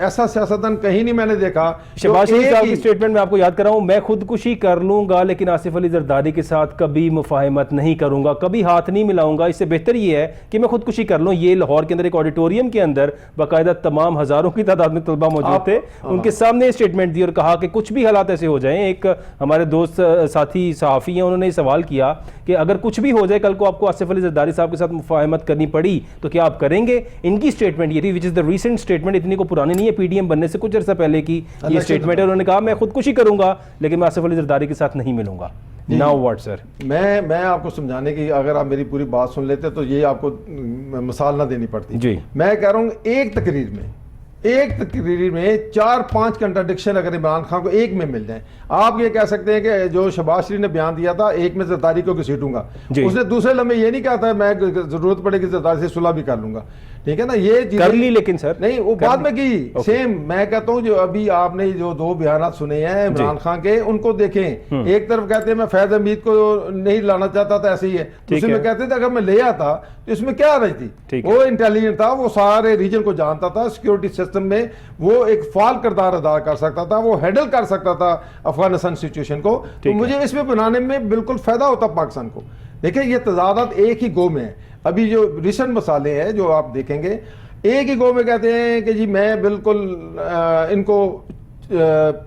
ऐसा सियासतदान कहीं नहीं मैंने देखा। शहबाज शरीफ साहब की स्टेटमेंट में आपको याद कराऊं, मैं खुदकुशी कर लूं लेकिन आसिफ अली जरदारी के साथ कभी मुफाहिमत नहीं करूंगा, कभी हाथ नहीं मिलाऊंगा, इससे बेहतर ये है कि मैं खुदकुशी कर लूं। ये लाहौर के अंदर एक ऑडिटोरियम के अंदर बाकायदा तमाम हजारों की तादाद में तलबा मौजूद थे, उनके सामने स्टेटमेंट दी और कहा कि कुछ भी हालात ऐसे हो जाएं। एक हमारे दोस्त साथी सहाफ़ी हैं, उन्होंने सवाल किया कि अगर कुछ भी हो जाए कल को आपको आसिफ अली जरदारी साहब के साथ मुफाहिमत करनी पड़ी तो क्या आप करेंगे? इनकी स्टेटमेंट ये थी, which is the recent statement, इतनी को पुरानी नहीं है, पीडीएम बनने से कुछ अर्सा पहले की ये स्टेटमेंट है। उन्होंने कहा मैं खुदकुशी करूंगा लेकिन मैं आसिफ अली जरदारी के साथ नहीं मिलूंगा। Now what sir? मैं आपको समझाने की, अगर आप मेरी पूरी बात सुन लेते तो ये आपको मिसाल ना देनी पड़ती जी। मैं कह रहा हूँ एक तकरीर में 4-5 कंट्राडिक्शन अगर इमरान खान को एक में मिल जाए, आप ये कह सकते हैं कि जो शहबाज शरीफ ने बयान दिया था एक में जरदारी को घसीटूंगा, उसने दूसरे लम्हे ये नहीं कहा था मैं जरूरत पड़ेगी जरदारी से सुलह भी कर लूंगा। ठीक है ना, ये कर ली लेकिन सर नहीं वो बाद में की सेम। मैं कहता हूँ जो अभी आपने जो 2 बयान सुने हैं इमरान खान के, उनको देखें। एक तरफ कहते हैं मैं फैज हमीद को नहीं लाना चाहता था, ऐसे ही है। दूसरे में कहते थे अगर मैं ले आता तो इसमें क्या आ रही थी, वो इंटेलिजेंट था, वो सारे रीजन को जानता था, सिक्योरिटी सिस्टम में वो एक फाल किरदार अदा कर सकता था, वो हैंडल कर सकता था अफगानिस्तान सिचुएशन को। तो मुझे इसमें बनाने में बिल्कुल फायदा होता पाकिस्तान को। देखिए ये तजादात एक ही गो में है। अभी जो रिसेंट मसाले हैं जो आप देखेंगे, एक ही गो में कहते हैं कि जी मैं बिल्कुल इनको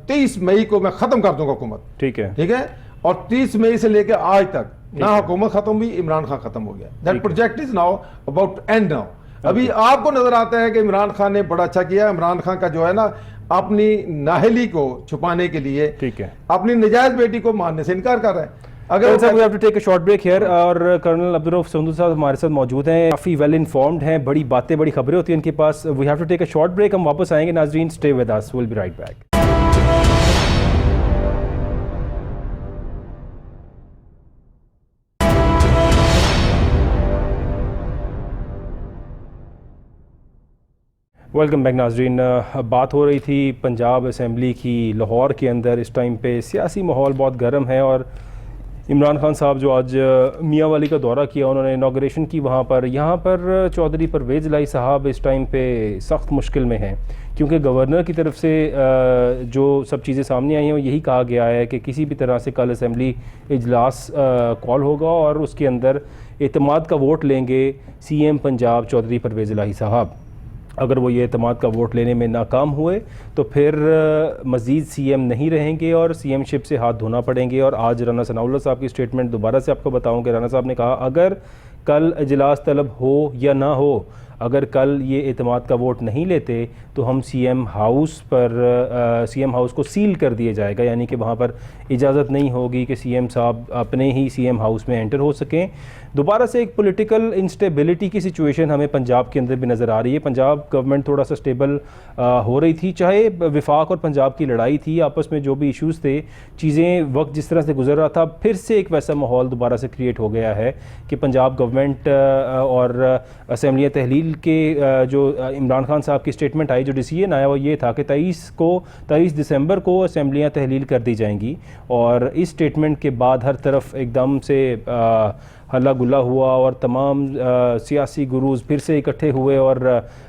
30 मई को मैं खत्म कर दूंगा हुकूमत, ठीक है, और 30 मई से लेकर आज तक ना हुकूमत खत्म हुई, इमरान खान खत्म हो गया। That project is now about and now. अभी आपको नजर आता है कि इमरान खान ने बड़ा अच्छा किया। इमरान खान का जो है ना अपनी नाहली को छुपाने के लिए अपनी नजायज बेटी को मारने से इनकार कर रहा है। अगर sir we have to take a short break here, और कर्नल अब्दुल रऊफ समदू साहब हमारे साथ मौजूद हैं, काफ़ी वेल इन्फॉर्म्ड हैं, बड़ी बातें बड़ी खबरें होती हैं इनके पास। We have to take a short break, हम वापस आएंगे। नाजरीन stay with us, will be right back. Welcome back नाजरीन। बात हो रही थी पंजाब असम्बली की। लाहौर के अंदर इस टाइम पे सियासी माहौल बहुत गर्म है, और इमरान खान साहब जो आज मियाँ वाली का दौरा किया, उन्होंने इनाग्रेशन की वहाँ पर। यहाँ पर चौधरी परवेज़ इलाही साहब इस टाइम पे सख्त मुश्किल में हैं, क्योंकि गवर्नर की तरफ से जो सब चीज़ें सामने आई हैं वो यही कहा गया है कि किसी भी तरह से कल असम्बली इजलास कॉल होगा और उसके अंदर एतमाद का वोट लेंगे CM पंजाब चौधरी परवेज़ इलाही साहब। अगर वो ये एतमाद का वोट लेने में नाकाम हुए तो फिर मज़ीद CM नहीं रहेंगे और CM शिप से हाथ धोना पड़ेंगे। और आज राना सनाउल्लाह साहब की स्टेटमेंट दोबारा से आपको बताऊं कि राना साहब ने कहा अगर कल इजलास तलब हो या ना हो, अगर कल ये एतमाद का वोट नहीं लेते तो हम CM हाउस को सील कर दिया जाएगा, यानी कि वहाँ पर इजाज़त नहीं होगी कि CM साहब अपने ही CM हाउस में एंटर हो सकें। दोबारा से एक पॉलिटिकल इंस्टेबिलिटी की सिचुएशन हमें पंजाब के अंदर भी नज़र आ रही है। पंजाब गवर्नमेंट थोड़ा सा स्टेबल हो रही थी, चाहे विफाक और पंजाब की लड़ाई थी, आपस में जो भी इश्यूज़ थे, चीज़ें वक्त जिस तरह से गुजर रहा था, फिर से एक वैसा माहौल दोबारा से क्रिएट हो गया है कि पंजाब गवर्नमेंट और असम्बलियाँ तहलील के जो इमरान खान साहब की स्टेटमेंट आई, जो डिसीजन आया वो ये था कि 23 दिसंबर को असम्बलियाँ तहलील कर दी जाएंगी। और इस स्टेटमेंट के बाद हर तरफ एकदम से हल्ला गुल्ला हुआ और तमाम सियासी गुरूज फिर से इकट्ठे हुए और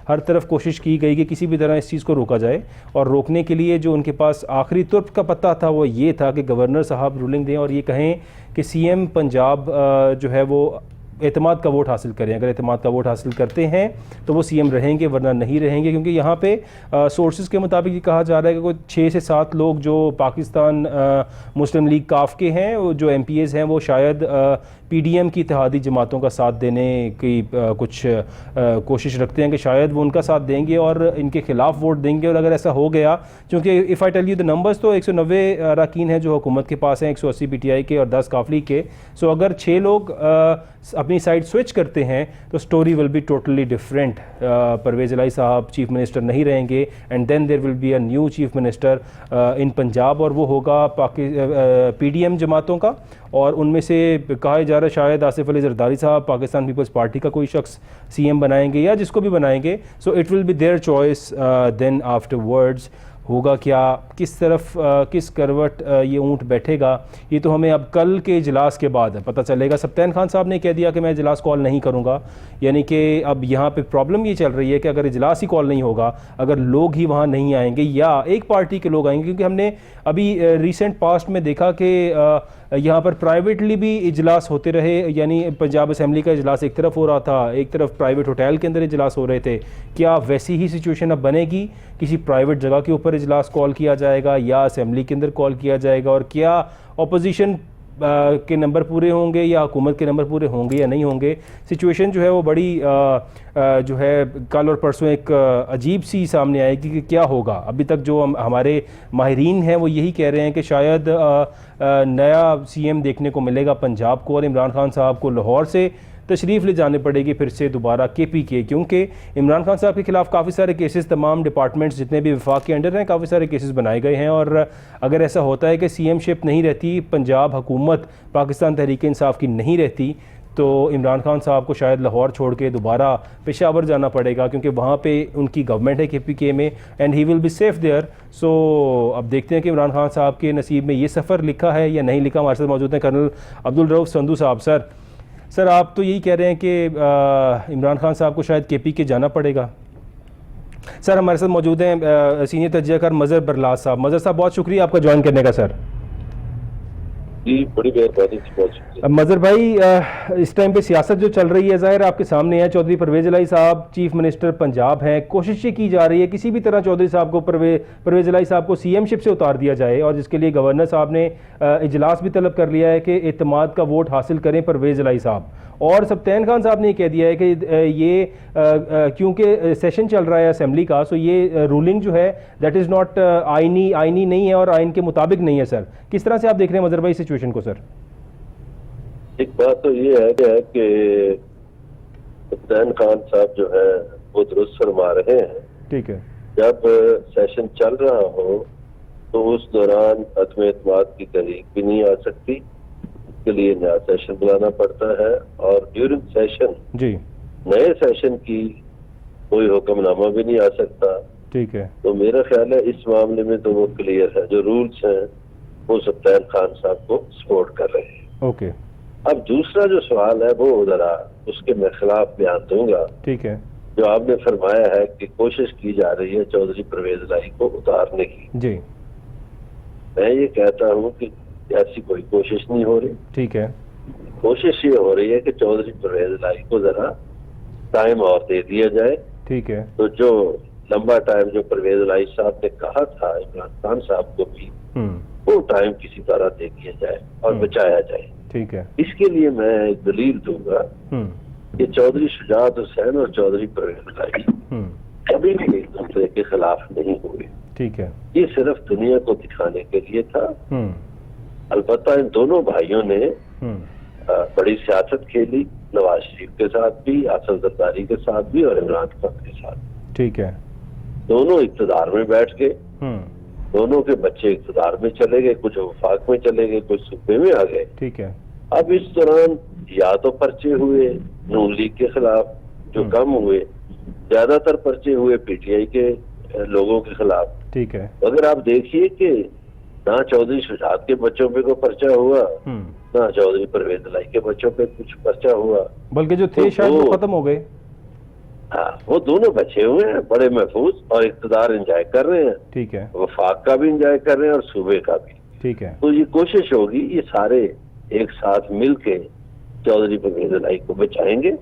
हर तरफ कोशिश की गई कि किसी भी तरह इस चीज़ को रोका जाए। और रोकने के लिए जो उनके पास आखिरी तुर्क का पत्ता था वो ये था कि गवर्नर साहब रूलिंग दें और ये कहें कि CM पंजाब जो है वो एतमाद का वोट हासिल करें। अगर एतमाद का वोट हासिल करते हैं तो वो CM रहेंगे, वरना नहीं रहेंगे। क्योंकि यहाँ पे सोर्सेज के मुताबिक ये कहा जा रहा है कि कोई 6 से 7 लोग जो पाकिस्तान मुस्लिम लीग काफ के हैं, जो MPAs हैं, वो शायद PDM की इत्तेहादी जमातों का साथ देने की कुछ कोशिश रखते हैं कि शायद वो उनका साथ देंगे और इनके खिलाफ वोट देंगे। और अगर ऐसा हो गया, क्योंकि if I tell you the numbers, तो 190 अरकान हैं जो हुकूमत के पास हैं, 180 PTI के और 10 काफली के। सो अगर 6 लोग अपनी साइड स्विच करते हैं तो story will be totally different. Pervez Elahi साहब चीफ मिनिस्टर नहीं रहेंगे, and then there will be a new chief minister in Punjab, और वो होगा PDM जमातों का। और उनमें से कहा जा रहा है शायद आसिफ अली जरदारी साहब पाकिस्तान पीपल्स पार्टी का कोई शख्स CM बनाएंगे, या जिसको भी बनाएंगे। So it will be their choice then afterwards. होगा क्या, किस तरफ किस करवट ये ऊँट बैठेगा, ये तो हमें अब कल के इजलास के बाद पता चलेगा। सप्तान खान साहब ने कह दिया कि मैं इजलास कॉल नहीं करूँगा, यानी कि अब यहाँ पे प्रॉब्लम ये चल रही है कि अगर इजलास ही कॉल नहीं होगा, अगर लोग ही वहाँ नहीं आएंगे या एक पार्टी के लोग आएंगे, क्योंकि हमने अभी रिसेंट पास्ट में देखा कि यहाँ पर प्राइवेटली भी इजलास होते रहे, यानी पंजाब असम्बली का इजलास एक तरफ हो रहा था, एक तरफ प्राइवेट होटल के अंदर इजलास हो रहे थे। क्या वैसी ही सिचुएशन अब बनेगी? किसी प्राइवेट जगह के ऊपर इजलास कॉल किया जाएगा या असम्बली के अंदर कॉल किया जाएगा? और क्या अपोजिशन के नंबर पूरे होंगे या हुकूमत के नंबर पूरे होंगे या नहीं होंगे? सिचुएशन जो है वो बड़ी जो है कल और परसों एक अजीब सी सामने आएगी कि क्या होगा। अभी तक जो हमारे माहिरीन हैं वो यही कह रहे हैं कि शायद नया CM देखने को मिलेगा पंजाब को, और इमरान खान साहब को लाहौर से तशरीफ़ ले जाने पड़ेगी फिर से दोबारा KPK, क्योंकि इमरान खान साहब के ख़िलाफ़ काफ़ी सारे केसेस तमाम डिपार्टमेंट्स जितने भी वफाक के अंडर हैं काफ़ी सारे केसेस बनाए गए हैं। और अगर ऐसा होता है कि CM शिप नहीं रहती, पंजाब हुकूमत पाकिस्तान तहरीक इंसाफ की नहीं रहती, तो इमरान खान साहब को शायद लाहौर छोड़ के दोबारा पेशावर जाना पड़ेगा, क्योंकि वहाँ पे उनकी गवर्नमेंट है KPK में, and he will be safe there. So अब देखते हैं कि इमरान खान साहब के नसीब में ये सफ़र लिखा है या नहीं लिखा। हमारे साथ मौजूद हैं कर्नल अब्दुल रऊफ़ संधू साहब। सर आप तो यही कह रहे हैं कि इमरान खान साहब को शायद KPK जाना पड़ेगा। सर हमारे साथ मौजूद हैं सीनियर तज्ज़ियाकार मज़हर बरलास साहब। मज़हर साहब बहुत शुक्रिया आपका ज्वाइन करने का। सर जी बड़ी मेहरबानी थी, बहुत शुक्रिया। मज़हर भाई, इस टाइम पे सियासत जो चल रही है ज़ाहिर आपके सामने है। चौधरी परवेज़ इलाही साहब चीफ मिनिस्टर पंजाब हैं, कोशिश ये की जा रही है किसी भी तरह चौधरी साहब को परवेज़ इलाही साहब को CM-शिप से उतार दिया जाए, और जिसके लिए गवर्नर साहब ने इजलास भी तलब कर लिया है कि एतमाद का वोट हासिल करें परवेज़ इलाही साहब। और सब्तैन खान साहब ने कह दिया है कि ये क्योंकि सेशन चल रहा है असेंबली का, सो ये रूलिंग जो है दैट इज़ नॉट आइनी नहीं है और आइन के मुताबिक नहीं है। सर किस तरह से आप देख रहे हैं मज़हर भाई सिचुएशन को? सर एक बात तो ये है कि सब्तैन खान साहब जो है वो दुरुस्त फरमा रहे हैं। ठीक है, जब सेशन चल रहा हो तो उस दौरान अदम एतमाद की तहरीक भी नहीं आ सकती, के लिए नया सेशन बुलाना पड़ता है, और ड्यूरिंग सेशन जी नए सेशन की कोई हुक्मनामा भी नहीं आ सकता। ठीक है, तो मेरा ख्याल है इस मामले में तो वो क्लियर है, जो रूल्स हैं वो सब्तैन खान साहब को सपोर्ट कर रहे हैं। ओके, अब दूसरा जो सवाल है वो जरा उसके मैं खिलाफ बयान दूंगा। ठीक है जो आपने फरमाया है कि कोशिश की जा रही है चौधरी परवेज इलाही को उतारने की, जी, मैं ये कहता हूँ कि ऐसी कोई कोशिश नहीं हो रही। ठीक है, कोशिश ये हो रही है कि चौधरी परवेज इलाही को जरा टाइम और दे दिया जाए। ठीक है, तो जो लंबा टाइम जो परवेज इलाही साहब ने कहा था इमरान खान साहब को भी, वो टाइम किसी तरह दे दिया जाए और बचाया जाए। ठीक है, इसके लिए मैं एक दलील दूंगा कि चौधरी शुजात हुसैन और चौधरी परवेज इलाही कभी भी एक दूसरे के खिलाफ नहीं हुए। ठीक है, ये सिर्फ दुनिया को दिखाने के लिए था। अलबत्ता इन दोनों भाइयों ने बड़ी सियासत खेली, नवाज शरीफ के साथ भी, आसिफ जरदारी के साथ भी और इमरान खान के साथ। ठीक है, दोनों इक्तदार में बैठ गए, दोनों के बच्चे इक्तदार में चले गए, कुछ वफाक में चले गए, कुछ सूबे में आ गए। ठीक है, अब इस दौरान या तो पर्चे हुए नून लीग के खिलाफ जो कम हुए, ज्यादातर पर्चे हुए PTI के लोगों के खिलाफ। ठीक है, अगर आप देखिए कि ना चौधरी शुजात के बच्चों पे कोई पर्चा हुआ, ना चौधरी परवेज इलाही के बच्चों पे कुछ पर्चा हुआ, बल्कि जो थे शायद वो खत्म हो गए। हाँ, वो दोनों बचे हुए हैं बड़े महफूज और इक़्तिदार एंजॉय कर रहे हैं। ठीक है, वफाक का भी एंजॉय कर रहे हैं और सूबे का भी। ठीक है, तो ये कोशिश होगी ये सारे एक साथ मिलके चौधरी परवेज इलाही को बचाएंगे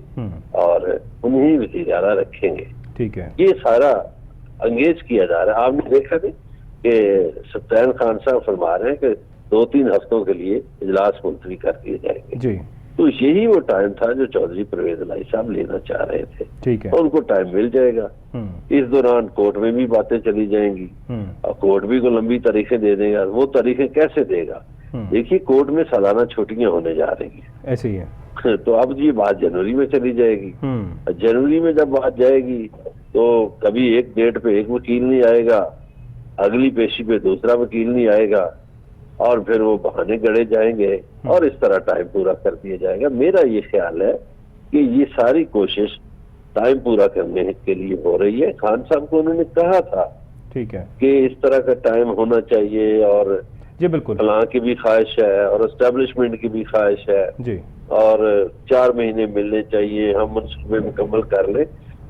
और उन्हें वज़ीर आला रखेंगे। ठीक है, ये सारा अंगेज किया जा रहा है। आपने देखा नहीं कि सब्तैन खान साहब फरमा रहे हैं कि 2-3 हफ्तों के लिए इजलास मुलतवी कर दिए जाएंगे। जी, तो यही वो टाइम था जो चौधरी परवेज इलाही साहब लेना चाह रहे थे। ठीक है, और उनको टाइम मिल जाएगा। इस दौरान कोर्ट में भी बातें चली जाएंगी और कोर्ट भी को लंबी तारीखें दे देगा। वो तारीखें कैसे देगा? देखिए, कोर्ट में सालाना छुट्टियां होने जा रही है, ऐसे ही है। तो अब ये बात जनवरी में चली जाएगी। जनवरी में जब बात जाएगी तो कभी एक डेट पे एक वकील नहीं आएगा, अगली पेशी पे दूसरा वकील नहीं आएगा, और फिर वो बहाने गढ़े जाएंगे और इस तरह टाइम पूरा कर दिया जाएगा। मेरा ये ख्याल है कि ये सारी कोशिश टाइम पूरा करने के लिए हो रही है। खान साहब को उन्होंने कहा था, ठीक है, कि इस तरह का टाइम होना चाहिए, और जी बिल्कुल, फलां की भी ख्वाहिश है और एस्टेब्लिशमेंट की भी ख्वाहिश है जी, और 4 महीने मिलने चाहिए, हम मनसूबे मुकम्मल कर लें।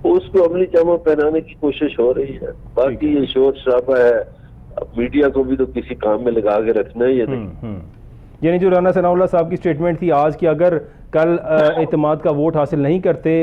उसको अमली जामा पहनाने की कोशिश हो रही है। बाकी ये शोर शराबा है, अब मीडिया को भी तो किसी काम में लगा के रखना है। ये नहीं, यानी जो राना सनाउल्लाह साहब की स्टेटमेंट थी आज की, अगर कल एतमाद का वोट हासिल नहीं करते,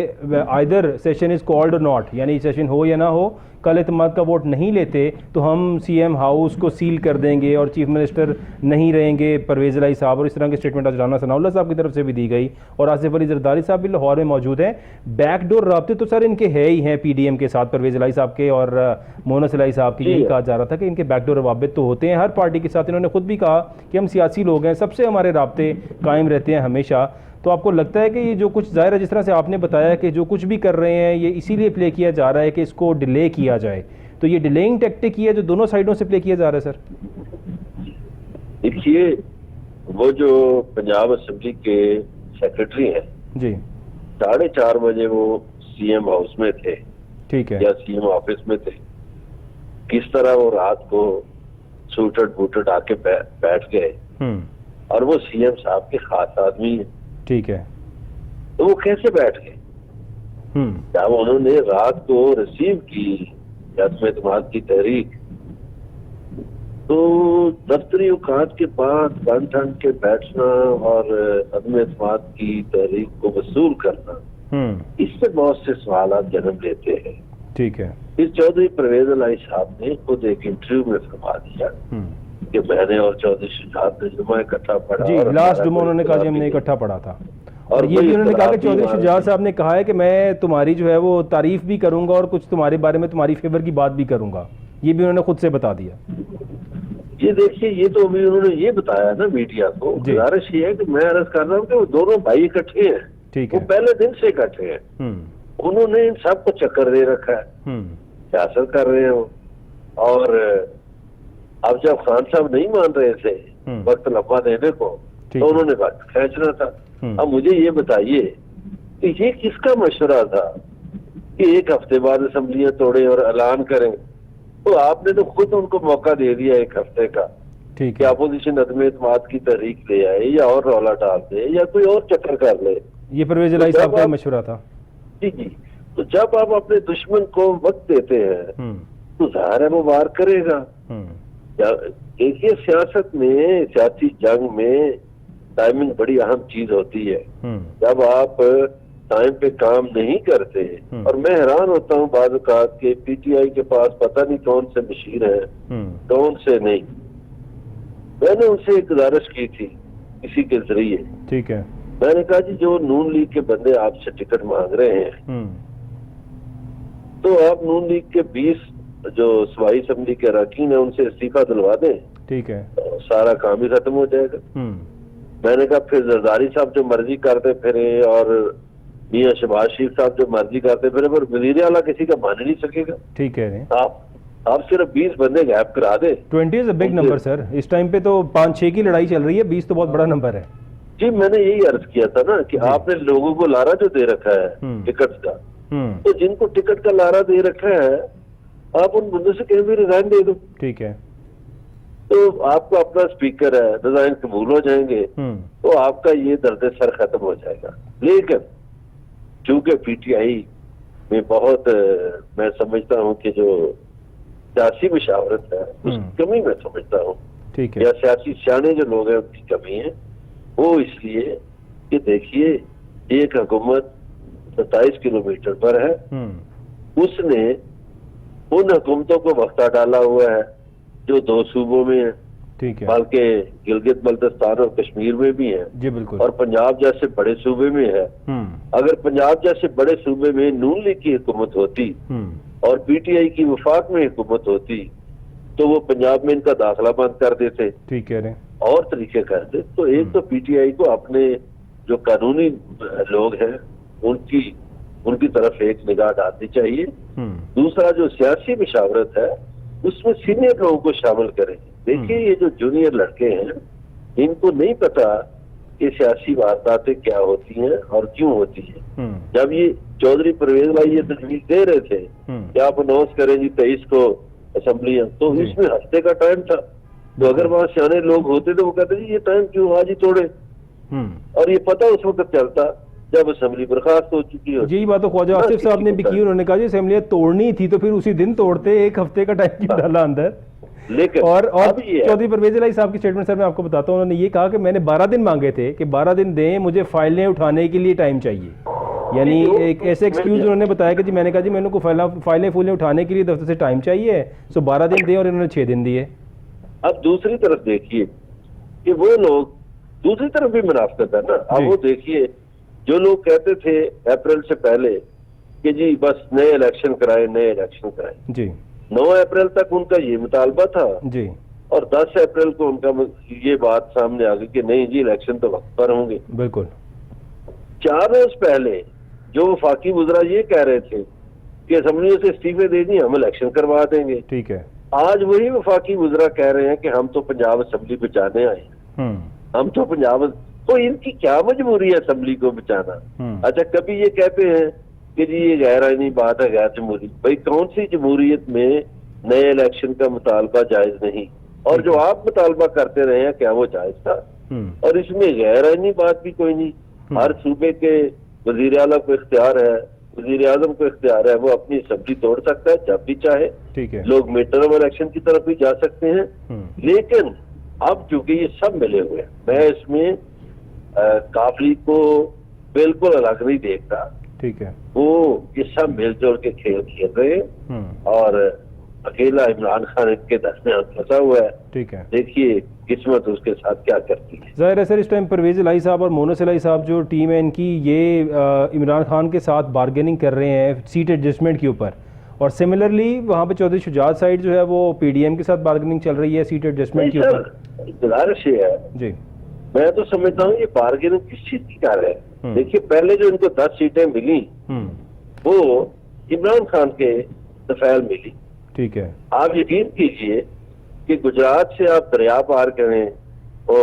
आइदर सेशन इज़ कॉल्ड और नॉट, यानी सेशन हो या ना हो, कल एतमाद का वोट नहीं लेते तो हम CM हाउस को सील कर देंगे और चीफ मिनिस्टर नहीं रहेंगे परवेज़ इलाही साहब। और इस तरह की स्टेटमेंट आज राना सनाउल्लाह साहब की तरफ से भी दी गई, और आसिफ अली जरदारी साहब भी लाहौर में मौजूद हैं। बैकडोर राब्ते तो सर इनके है ही हैं PDM के साथ, परवेज़ इलाही साहब के और मोहनस इलाही साहब की। यही कहा जा रहा था कि इनके बैकडोर रवाबित तो होते हैं हर पार्टी के साथ। इन्होंने खुद भी कहा कि हम सियासी लोग हैं, सबसे हमारे राब्ते कायम रहते हैं हमेशा। तो आपको लगता है कि ये जो कुछ ज़ाहिर है, जिस तरह से आपने बताया कि जो कुछ भी कर रहे हैं ये इसीलिए प्ले किया जा रहा है कि इसको डिले किया जाए, तो ये डिलेइंग टैक्टिक ही है जो दोनों साइडों से प्ले किया जा रहा है? सर देखिए, वो जो पंजाब असेंबली के सेक्रेटरी हैं जी 4:30 बजे वो सीएम हाउस में थे, ठीक है। या सीएम ऑफिस में थे। किस तरह वो रात को सूटड बूटड आके बैठ गए, और वो सीएम साहब के खास आदमी है, ठीक है। तो वो कैसे बैठ गए? जब उन्होंने रात को रिसीव की अदम एतमाद की तहरीक, तो दफ्तरी औकात के बाद बन ठन के बैठना और अदम एतमाद की तहरीक को वसूल करना, इससे बहुत से सवाल जन्म लेते हैं। ठीक है। फिर चौधरी परवेज इलाही साहब ने खुद एक इंटरव्यू में फरमा दिया कि मैंने और चौधरी शुजात ने जुमा इकट्ठा पढ़ा जी, लास्ट जुमा उन्होंने कहा कि हमने इकट्ठा पढ़ा था, और ये भी उन्होंने कहा कि चौधरी शुजात साहब ने कहा है कि मैं तुम्हारी जो है वो तारीफ भी करूंगा और कुछ तुम्हारे बारे में तुम्हारी फेवर की बात भी करूंगा। ये भी उन्होंने खुद से बता दिया। ये देखिए, ये तो अभी उन्होंने ये बताया ना मीडिया को। गुजारिश ये है कि मैं अर्ज कर रहा हूँ कि वो दोनों भाई इकट्ठे हैं, ठीक वो है। पहले दिन से इकट्ठे हैं। उन्होंने इन सबको चक्कर दे रखा है, सियासत कर रहे हो। और अब जब खान साहब नहीं मान रहे थे वक्त लंबा देने को, तो उन्होंने वक्त खींचना था। अब मुझे ये बताइए कि ये किसका मशवरा था कि एक हफ्ते बाद असेंबलियां तोड़े और ऐलान करें? तो आपने तो खुद उनको मौका दे दिया एक हफ्ते का, ठीक कि है। अपोजिशन अदम एतमाद की तहरीक ले आए या और रौला डाल दे या कोई और चक्कर कर ले। ये परवेज इलाही साहब का मशवरा था। जी जी। तो जब आप अपने दुश्मन को वक्त देते हैं तो जाहिर है वो वार करेगा। देखिए, सियासत में, सियासी जंग में टाइमिंग बड़ी अहम चीज होती है। जब आप टाइम पे काम नहीं करते, और मैं हैरान होता हूँ बाद औक़ात के पीटीआई के पास पता नहीं कौन से मशीर है, कौन से नहीं। मैंने उनसे एक गुजारिश की थी किसी के जरिए, ठीक है। मैंने कहा जी जो नून लीग के बंदे आपसे टिकट मांग रहे हैं, तो आप नून लीग के 20 जो सूबाई असेंबली के अरकान है उनसे इस्तीफा दिलवा दें, ठीक है, तो सारा काम ही खत्म हो जाएगा। मैंने कहा फिर जरदारी साहब जो मर्जी करते फिरे और मियां शहबाज शरीफ साहब जो मर्जी करते फिरे, पर वजीर आला किसी का मान ही नहीं सकेगा। ठीक है। आप सिर्फ 20 बंदे गैप करा दे। 20 is a big number sir. इस टाइम पे तो 5-6 की लड़ाई चल रही है, 20 तो बहुत बड़ा नंबर है। जी, मैंने यही अर्ज किया था ना कि आपने लोगों को लारा जो दे रखा है टिकट का, तो जिनको टिकट का लारा दे रखा है आप उन बंदों से कहीं भी रिजाइन दे दो, ठीक है। तो आपको अपना स्पीकर है, रिजाइन कबूल हो जाएंगे, तो आपका ये दर्द सर खत्म हो जाएगा। लेकिन चूंकि पीटीआई में बहुत मैं समझता हूँ कि जो सियासी मशावरत है उसकी कमी मैं समझता हूँ, ठीक है, या सियासी सियाने जो लोग हैं उनकी कमी है। वो इसलिए कि देखिए, एक हुकूमत 27 किलोमीटर पर है, उसने उन हुकूमतों को वक्ता डाला हुआ है जो 2 सूबों में है, ठीक है, बल्कि गिलगित बल्तिस्तान और कश्मीर में भी है जी, बिल्कुल, और पंजाब जैसे बड़े सूबे में है। अगर पंजाब जैसे बड़े सूबे में नून लीग की हुकूमत होती और पीटीआई की वफाक में हुकूमत होती, तो वो पंजाब में इनका दाखिला बंद कर देते, ठीक है, और तरीके करते। तो एक तो पीटीआई को अपने जो कानूनी लोग हैं उनकी तरफ एक निगाह डालनी चाहिए। दूसरा, जो सियासी मशावरत है उसमें सीनियर लोगों को शामिल करें। देखिए, ये जो जूनियर लड़के हैं इनको नहीं पता कि सियासी वारदातें क्या होती हैं और क्यों होती हैं। जब ये चौधरी परवेज भाई ये तजवीज दे रहे थे कि आप अनाउंस करें जी 23 को असेंबलियां, तो इसमें हफ्ते का टाइम था। तो अगर वहाँ सियाने लोग होते तो वो कहते जी ये टाइम क्यों आज ही तोड़े, और ये पता उस वक्त चलता जब असेंबली बर्खास्त हो चुकी हो। यही बात तो ख्वाजा आसिफ साहब ने भी की। उन्होंने कहा जी असेंबलियां तोड़नी थी तो फिर उसी दिन तोड़ते, एक हफ्ते का टाइम क्यों डाला अंदर। लेकिन और चौधरी परवेज इलाही साहब की स्टेटमेंट सर मैं आपको बताता हूँ, उन्होंने ये कहा कि मैंने 12 दिन मांगे थे कि 12 दिन दें, मुझे फाइलें उठाने के लिए टाइम चाहिए। यानी एक ऐसे एक्सक्यूज उन्होंने बताया कि जी मैंने कहा जी मैंने को फाइलें फूलें उठाने के लिए दफ्तर से टाइम चाहिए, सो 12 दिन दें, और इन्होंने 6 दिन दिए। अब दूसरी तरफ देखिए कि वो लोग दूसरी तरफ भी मुनाफिकत है ना। अब वो देखिए, जो लोग कहते थे अप्रैल से पहले कि जी बस नए इलेक्शन कराएं जी, 9 अप्रैल तक उनका ये मुतालबा था जी, और 10 अप्रैल को उनका ये बात सामने आ गई कि नहीं जी इलेक्शन तो वक्त पर होंगे। बिल्कुल। 4 रोज पहले जो वफाकी वज़रा ये कह रहे थे कि असेंबलियों से इस्तीफे दे दिए, हम इलेक्शन करवा देंगे, ठीक है, आज वही वफाकी वज़रा कह रहे हैं कि हम तो पंजाब असेंबली बचाने आए, हम तो पंजाब तो इनकी क्या मजबूरी है असेंबली को बचाना? अच्छा, कभी ये कहते हैं कि जी ये गैर आईनी बात है, गैर जमहूरी। भाई कौन सी जमहूरियत में नए इलेक्शन का मुतालबा जायज नहीं? और जो आप मुतालबा करते रहे हैं क्या वो जायज था? और इसमें गैर आईनी बात भी कोई नहीं। हर सूबे के वजीर आला को इख्तियार है, वजीर आजम को इख्तियार है, वो अपनी असेंबली तोड़ सकता है जब भी चाहे। ठीक है, लोग मिड टर्म इलेक्शन की तरफ भी जा सकते हैं। लेकिन अब चूंकि ये सब मिले हुए हैं, मैं इसमें काफली को बिल्कुल अलग नहीं देखता। ठीक है, वो ये सब मिलजुल के खेल खेल रहे हैं और अकेला इमरान खान इनके दरमियान फंसा हुआ है। ठीक है, देखिए किस्मत उसके साथ क्या करती है। ज़ाहिर है सर, इस टाइम परवेज़ इलाही साहब और मोनस इलाही साहब जो टीम है इनकी, ये इमरान खान के साथ बारगेनिंग कर रहे हैं सीट एडजस्टमेंट के ऊपर, और सिमिलरली वहाँ पे चौधरी शुजात साइड जो है वो पीडीएम के साथ बारगेनिंग चल रही है सीट एडजस्टमेंट के ऊपर। गुजारिश ये है जी, मैं तो समझता हूँ ये बारगेनिंग किस चीज की कर रहे हैं। देखिए पहले जो इनको 10 सीटें मिली वो इमरान खान के दफैल मिली। ठीक है, आप यकीन कीजिए कि गुजरात से आप दरिया पार करें वो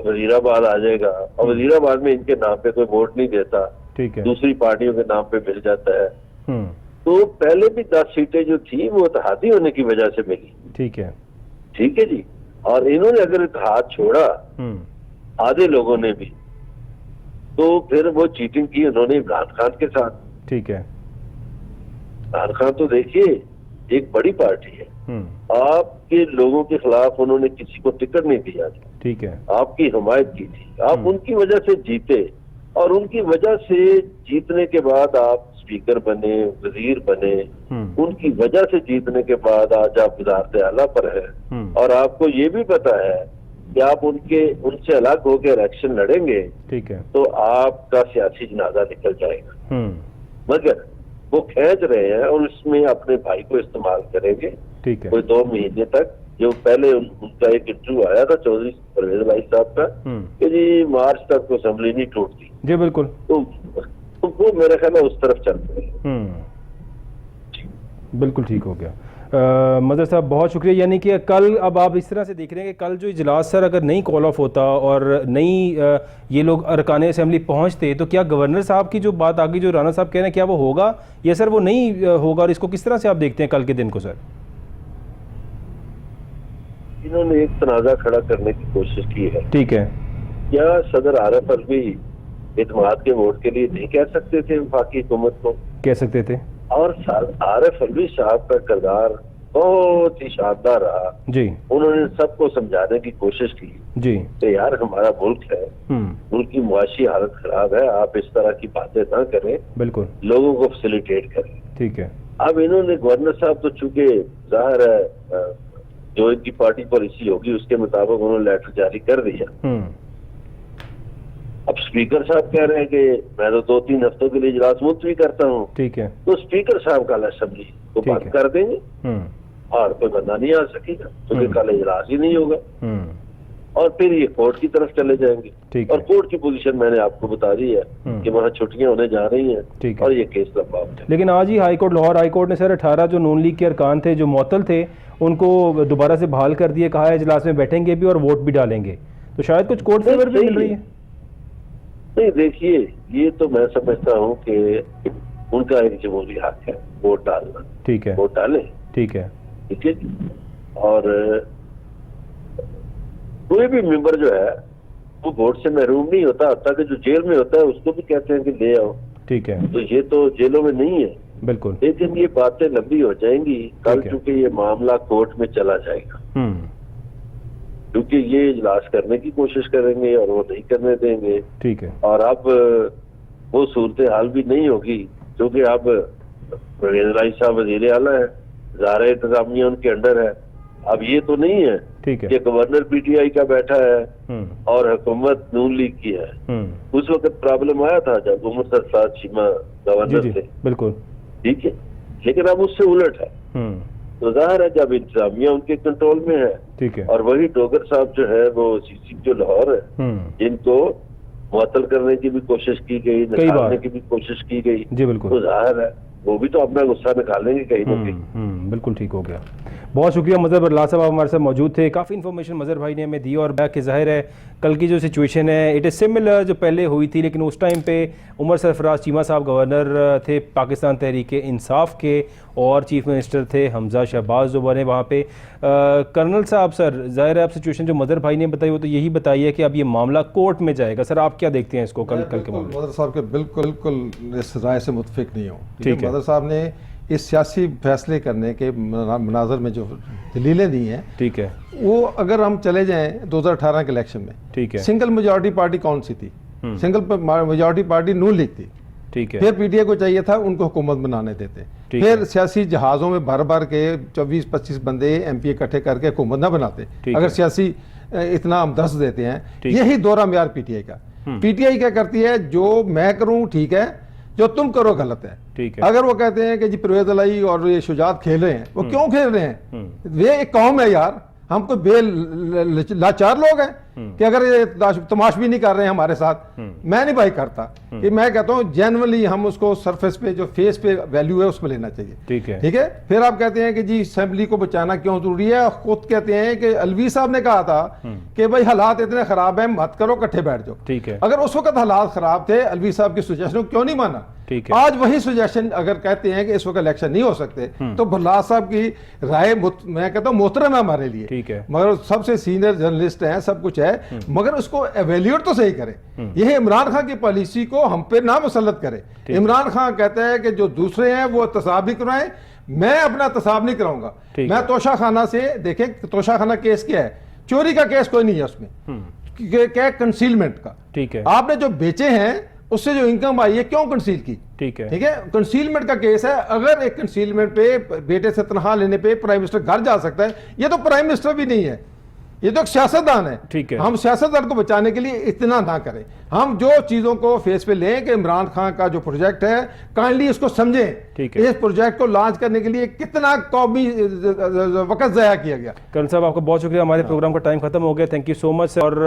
वजीराबाद आ जाएगा, और वजीराबाद में इनके नाम पे कोई वोट नहीं देता, ठीक है, दूसरी पार्टियों के नाम पे मिल जाता है। तो पहले भी 10 सीटें जो थी वो इत्तेहादी होने की वजह से मिली। ठीक है, ठीक है जी, और इन्होंने अगर इत्तेहाद छोड़ा आधे लोगों ने भी, तो फिर वो चीटिंग की उन्होंने इमरान खान के साथ। ठीक है, इमरान खान तो देखिए एक बड़ी पार्टी है, आपके लोगों के खिलाफ उन्होंने किसी को टिकट नहीं दिया था। ठीक है, आपकी हिमायत की थी, आप उनकी वजह से जीते, और उनकी वजह से जीतने के बाद आप स्पीकर बने, वजीर बने, उनकी वजह से जीतने के बाद आज आप वज़ारत आला पर हैं, और आपको ये भी पता है कि आप उनसे अलग होकर इलेक्शन लड़ेंगे। ठीक है, तो आपका सियासी जनाजा निकल जाएगा। मगर वो खींच रहे हैं और उसमें अपने भाई को इस्तेमाल करेंगे। ठीक है, कोई 2 महीने तक, जो पहले उनका एक इंटरव्यू आया था चौधरी परवेज इलाही साहब का कि जी मार्च तक तो असेंबली नहीं टूटती जी बिल्कुल, तो वो मेरे ख्याल में उस तरफ चल रहे हैं। बिल्कुल ठीक हो गया। मदर साहब बहुत शुक्रिया। यानी कि कल अब आप इस तरह से देख रहे हैं कि कल जो इजलास सर अगर नहीं कॉल ऑफ होता और नहीं ये लोग अरकान असेंबली पहुंचते, तो क्या गवर्नर साहब की जो बात आगे जो राना साहब कह रहे हैं क्या वो होगा या सर वो नहीं होगा, और इसको किस तरह से आप देखते हैं कल के दिन को? सर इन्होंने एक तनाज़ा खड़ा करने की कोशिश की है। ठीक है, क्या सदर आरिफ अलवी इत्तेमाद के वोट के लिए नहीं कह सकते थे वफाकी हुकूमत को? कह सकते थे, और आरिफ अलवी साहब का किरदार बहुत ही शानदार रहा जी। उन्होंने सबको समझाने की कोशिश की जी कि यार हमारा मुल्क है, मुल्क की मुआशी हालत खराब है, आप इस तरह की बातें ना करें, बिल्कुल लोगों को फैसिलिटेट करें। ठीक है, अब इन्होंने गवर्नर साहब तो चूंकि जाहिर है जो इनकी पार्टी पॉलिसी होगी उसके मुताबिक उन्होंने लेटर जारी कर दिया। अब स्पीकर साहब कह रहे हैं कि मैं तो 2-3 हफ्तों के लिए इजलास मुलतवी करता हूँ। ठीक है, तो स्पीकर साहब कल असेंबली को बंद कर देंगे और कोई बंदा नहीं आ सकेगा क्योंकि कल इजलास ही नहीं होगा, और फिर ये कोर्ट की तरफ चले जाएंगे। और कोर्ट की पोजीशन मैंने आपको बता दी है कि वहाँ छुट्टियां होने जा रही हैं और ये केस लंबा हो जाए। लेकिन आज ही हाईकोर्ट, लाहौर हाईकोर्ट ने सर 18 जो नून लीग के अरकान थे जो मुअत्तल थे उनको दोबारा से बहाल कर दिए, कहा है इजलास में बैठेंगे भी और वोट भी डालेंगे, तो शायद कुछ कोर्ट फेवर भी मिल रही है। नहीं देखिए, ये तो मैं समझता हूँ कि उनका एक जमहूरी हक है वोट डालना। ठीक है, वोट डालें। ठीक है, ठीक है। और कोई भी मेंबर जो है वो वोट से महरूम नहीं होता, हत्ता कि जो जेल में होता है उसको भी कहते हैं कि ले आओ। ठीक है, तो ये तो जेलों में नहीं है। बिल्कुल, लेकिन ये बातें लंबी हो जाएंगी कल, क्योंकि ये मामला कोर्ट में चला जाएगा, क्योंकि ये इजलास करने की कोशिश करेंगे और वो नहीं करने देंगे। ठीक है, और अब वो सूरत हाल भी नहीं होगी क्योंकि अब परवेज इलाही साहब वजीर आला है, ज़ाहिर इंतजामिया उनके अंडर है। अब ये तो नहीं है कि गवर्नर पीटीआई का बैठा है और हुकूमत नून लीग की है। उस वक्त प्रॉब्लम आया था जब उमर सरफराज चीमा गवर्नर थे। बिल्कुल, ठीक है, लेकिन अब उससे उलट है। तो जाहिर है जब इंतजामिया उनके कंट्रोल में है, ठीक है, और वही डोगर साहब जो है वो सीसी जो लाहौर है जिनको मुअत्तल करने की भी कोशिश की गई, निकालने की भी कोशिश की गई जी। बिल्कुल, तो जाहिर है वो भी तो अपना गुस्सा निकालेंगे कहीं ना कहीं। बिल्कुल ठीक हो गया। बहुत शुक्रिया मज़हर बरला साहब, आप हमारे साथ मौजूद थे। काफ़ी इन्फॉर्मेशन मज़हर भाई ने हमें दी और बाकी ज़ाहिर है कल की जो सिचुएशन है इट इज़ सिमिलर जो पहले हुई थी, लेकिन उस टाइम पे उमर सरफराज चीमा साहब गवर्नर थे पाकिस्तान तहरीक इंसाफ के और चीफ मिनिस्टर थे हमजा शहबाज जो बने वहाँ पे। कर्नल साहब, सर ज़ाहिर है आप सिचुएशन जो मज़हर भाई ने बताई वो तो यही बताई है कि अब ये मामला कोर्ट में जाएगा। सर आप क्या देखते हैं इसको कल के मामले? मदर साहब के बिल्कुल इस राय से मुतफिक नहीं हूँ। ठीक है। मदर साहब ने इस सियासी फैसले करने के मनाजर में जो दलीलें दी हैं, ठीक है, वो अगर हम चले जाएं 2018 के इलेक्शन में, ठीक है, सिंगल मेजॉरिटी पार्टी कौन सी थी? सिंगल मेजॉरिटी पार्टी नून लीग थी, ठीक है। फिर पीटीआई को चाहिए था उनको हुकूमत बनाने देते, फिर सियासी जहाज़ों में भर भर के 24-25 बंदे एमपी इकट्ठे करके हुकूमत ना बनाते अगर सियासी इतना हम दर्ज देते हैं। यही दोहरा म्यार पीटीआई का। पीटीआई क्या करती है, जो मैं करूं ठीक है, जो तुम करो गलत है, ठीक है। अगर वो कहते हैं कि जी परवेज इलाही और ये शुजात खेल रहे हैं, वो क्यों खेल रहे हैं? वे एक कौम है यार, हम कोई लाचार लोग हैं कि अगर ये तमाश भी नहीं कर रहे हैं हमारे साथ। मैं नहीं भाई करता कि मैं कहता हूँ जेन्युइनली हम उसको सरफेस पे जो फेस पे वैल्यू है उसमें लेना चाहिए, ठीक है, ठीक है। फिर आप कहते हैं कि जी असेंबली को बचाना क्यों जरूरी है? खुद कहते हैं कि अलवी साहब ने कहा था कि भाई हालात इतने खराब हैं, मत करो, इकट्ठे बैठ जाओ, ठीक है। अगर उस वक्त हालात खराब थे, अलवी साहब की सजेशन क्यों नहीं माना? आज वही सजेशन अगर कहते हैं कि इस वक्त इलेक्शन नहीं हो सकते, तो भल्ला साहब की राय मैं कहता हूँ मोहतरम है हमारे लिए, ठीक है, मगर सबसे सीनियर जर्नलिस्ट हैं, सब कुछ है, मगर उसको एवेल्यूएट तो सही करे। यह इमरान खान की पॉलिसी को हम पे ना मुसल्लत करे। इमरान खान कहता है कि जो दूसरे हैं वो तसाब भी कराएं, मैं अपना तसाब नहीं कराऊंगा। मैं तोशा खाना से देखें, तोशा खाना केस क्या है? चोरी का केस कोई नहीं है उसमें, क्या कंसीलमेंट का, ठीक है। आपने जो बेचे हैं उससे जो इनकम आई है क्यों कंसील की, ठीक है, ठीक है। कंसीलमेंट का केस है। अगर एक कंसीलमेंट पे बेटे से तनख्वाह लेने पे प्राइम मिनिस्टर घर जा सकता है, ये तो प्राइम मिनिस्टर भी नहीं है, ये तो एक सियासतदान है, ठीक है। हम सियासतदान को बचाने के लिए इतना ना करें। हम जो चीजों को फेस पे लें कि इमरान खान का जो प्रोजेक्ट है काइंडली इसको समझें, ठीक है। इस प्रोजेक्ट को लॉन्च करने के लिए कितना कौमी वक्त ज़ाया किया गया। कर्नल साहब आपका बहुत शुक्रिया, हमारे प्रोग्राम का टाइम खत्म हो गया, थैंक यू सो मच। और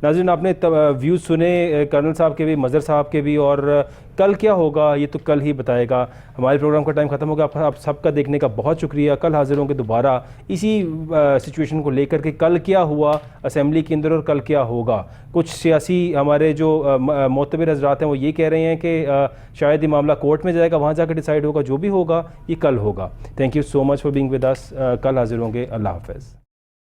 नाज़रीन आपने व्यूज़ सुने कर्नल साहब के भी, मज़हर साहब के भी, और कल क्या होगा ये तो कल ही बताएगा। हमारे प्रोग्राम का टाइम खत्म हो गया, आप सबका देखने का बहुत शुक्रिया। कल हाजिर होंगे दोबारा इसी सिचुएशन को लेकर के, कल क्या हुआ असेंबली के अंदर और कल क्या होगा। कुछ सियासी हमारे जो मोतबर हजरात हैं वो ये कह रहे हैं कि शायद ये मामला कोर्ट में जाएगा, वहाँ जाकर डिसाइड होगा। जो भी होगा ये कल होगा। Thank you so much for being with us. कल हाजिर होंगे। अल्लाह हाफ़िज़।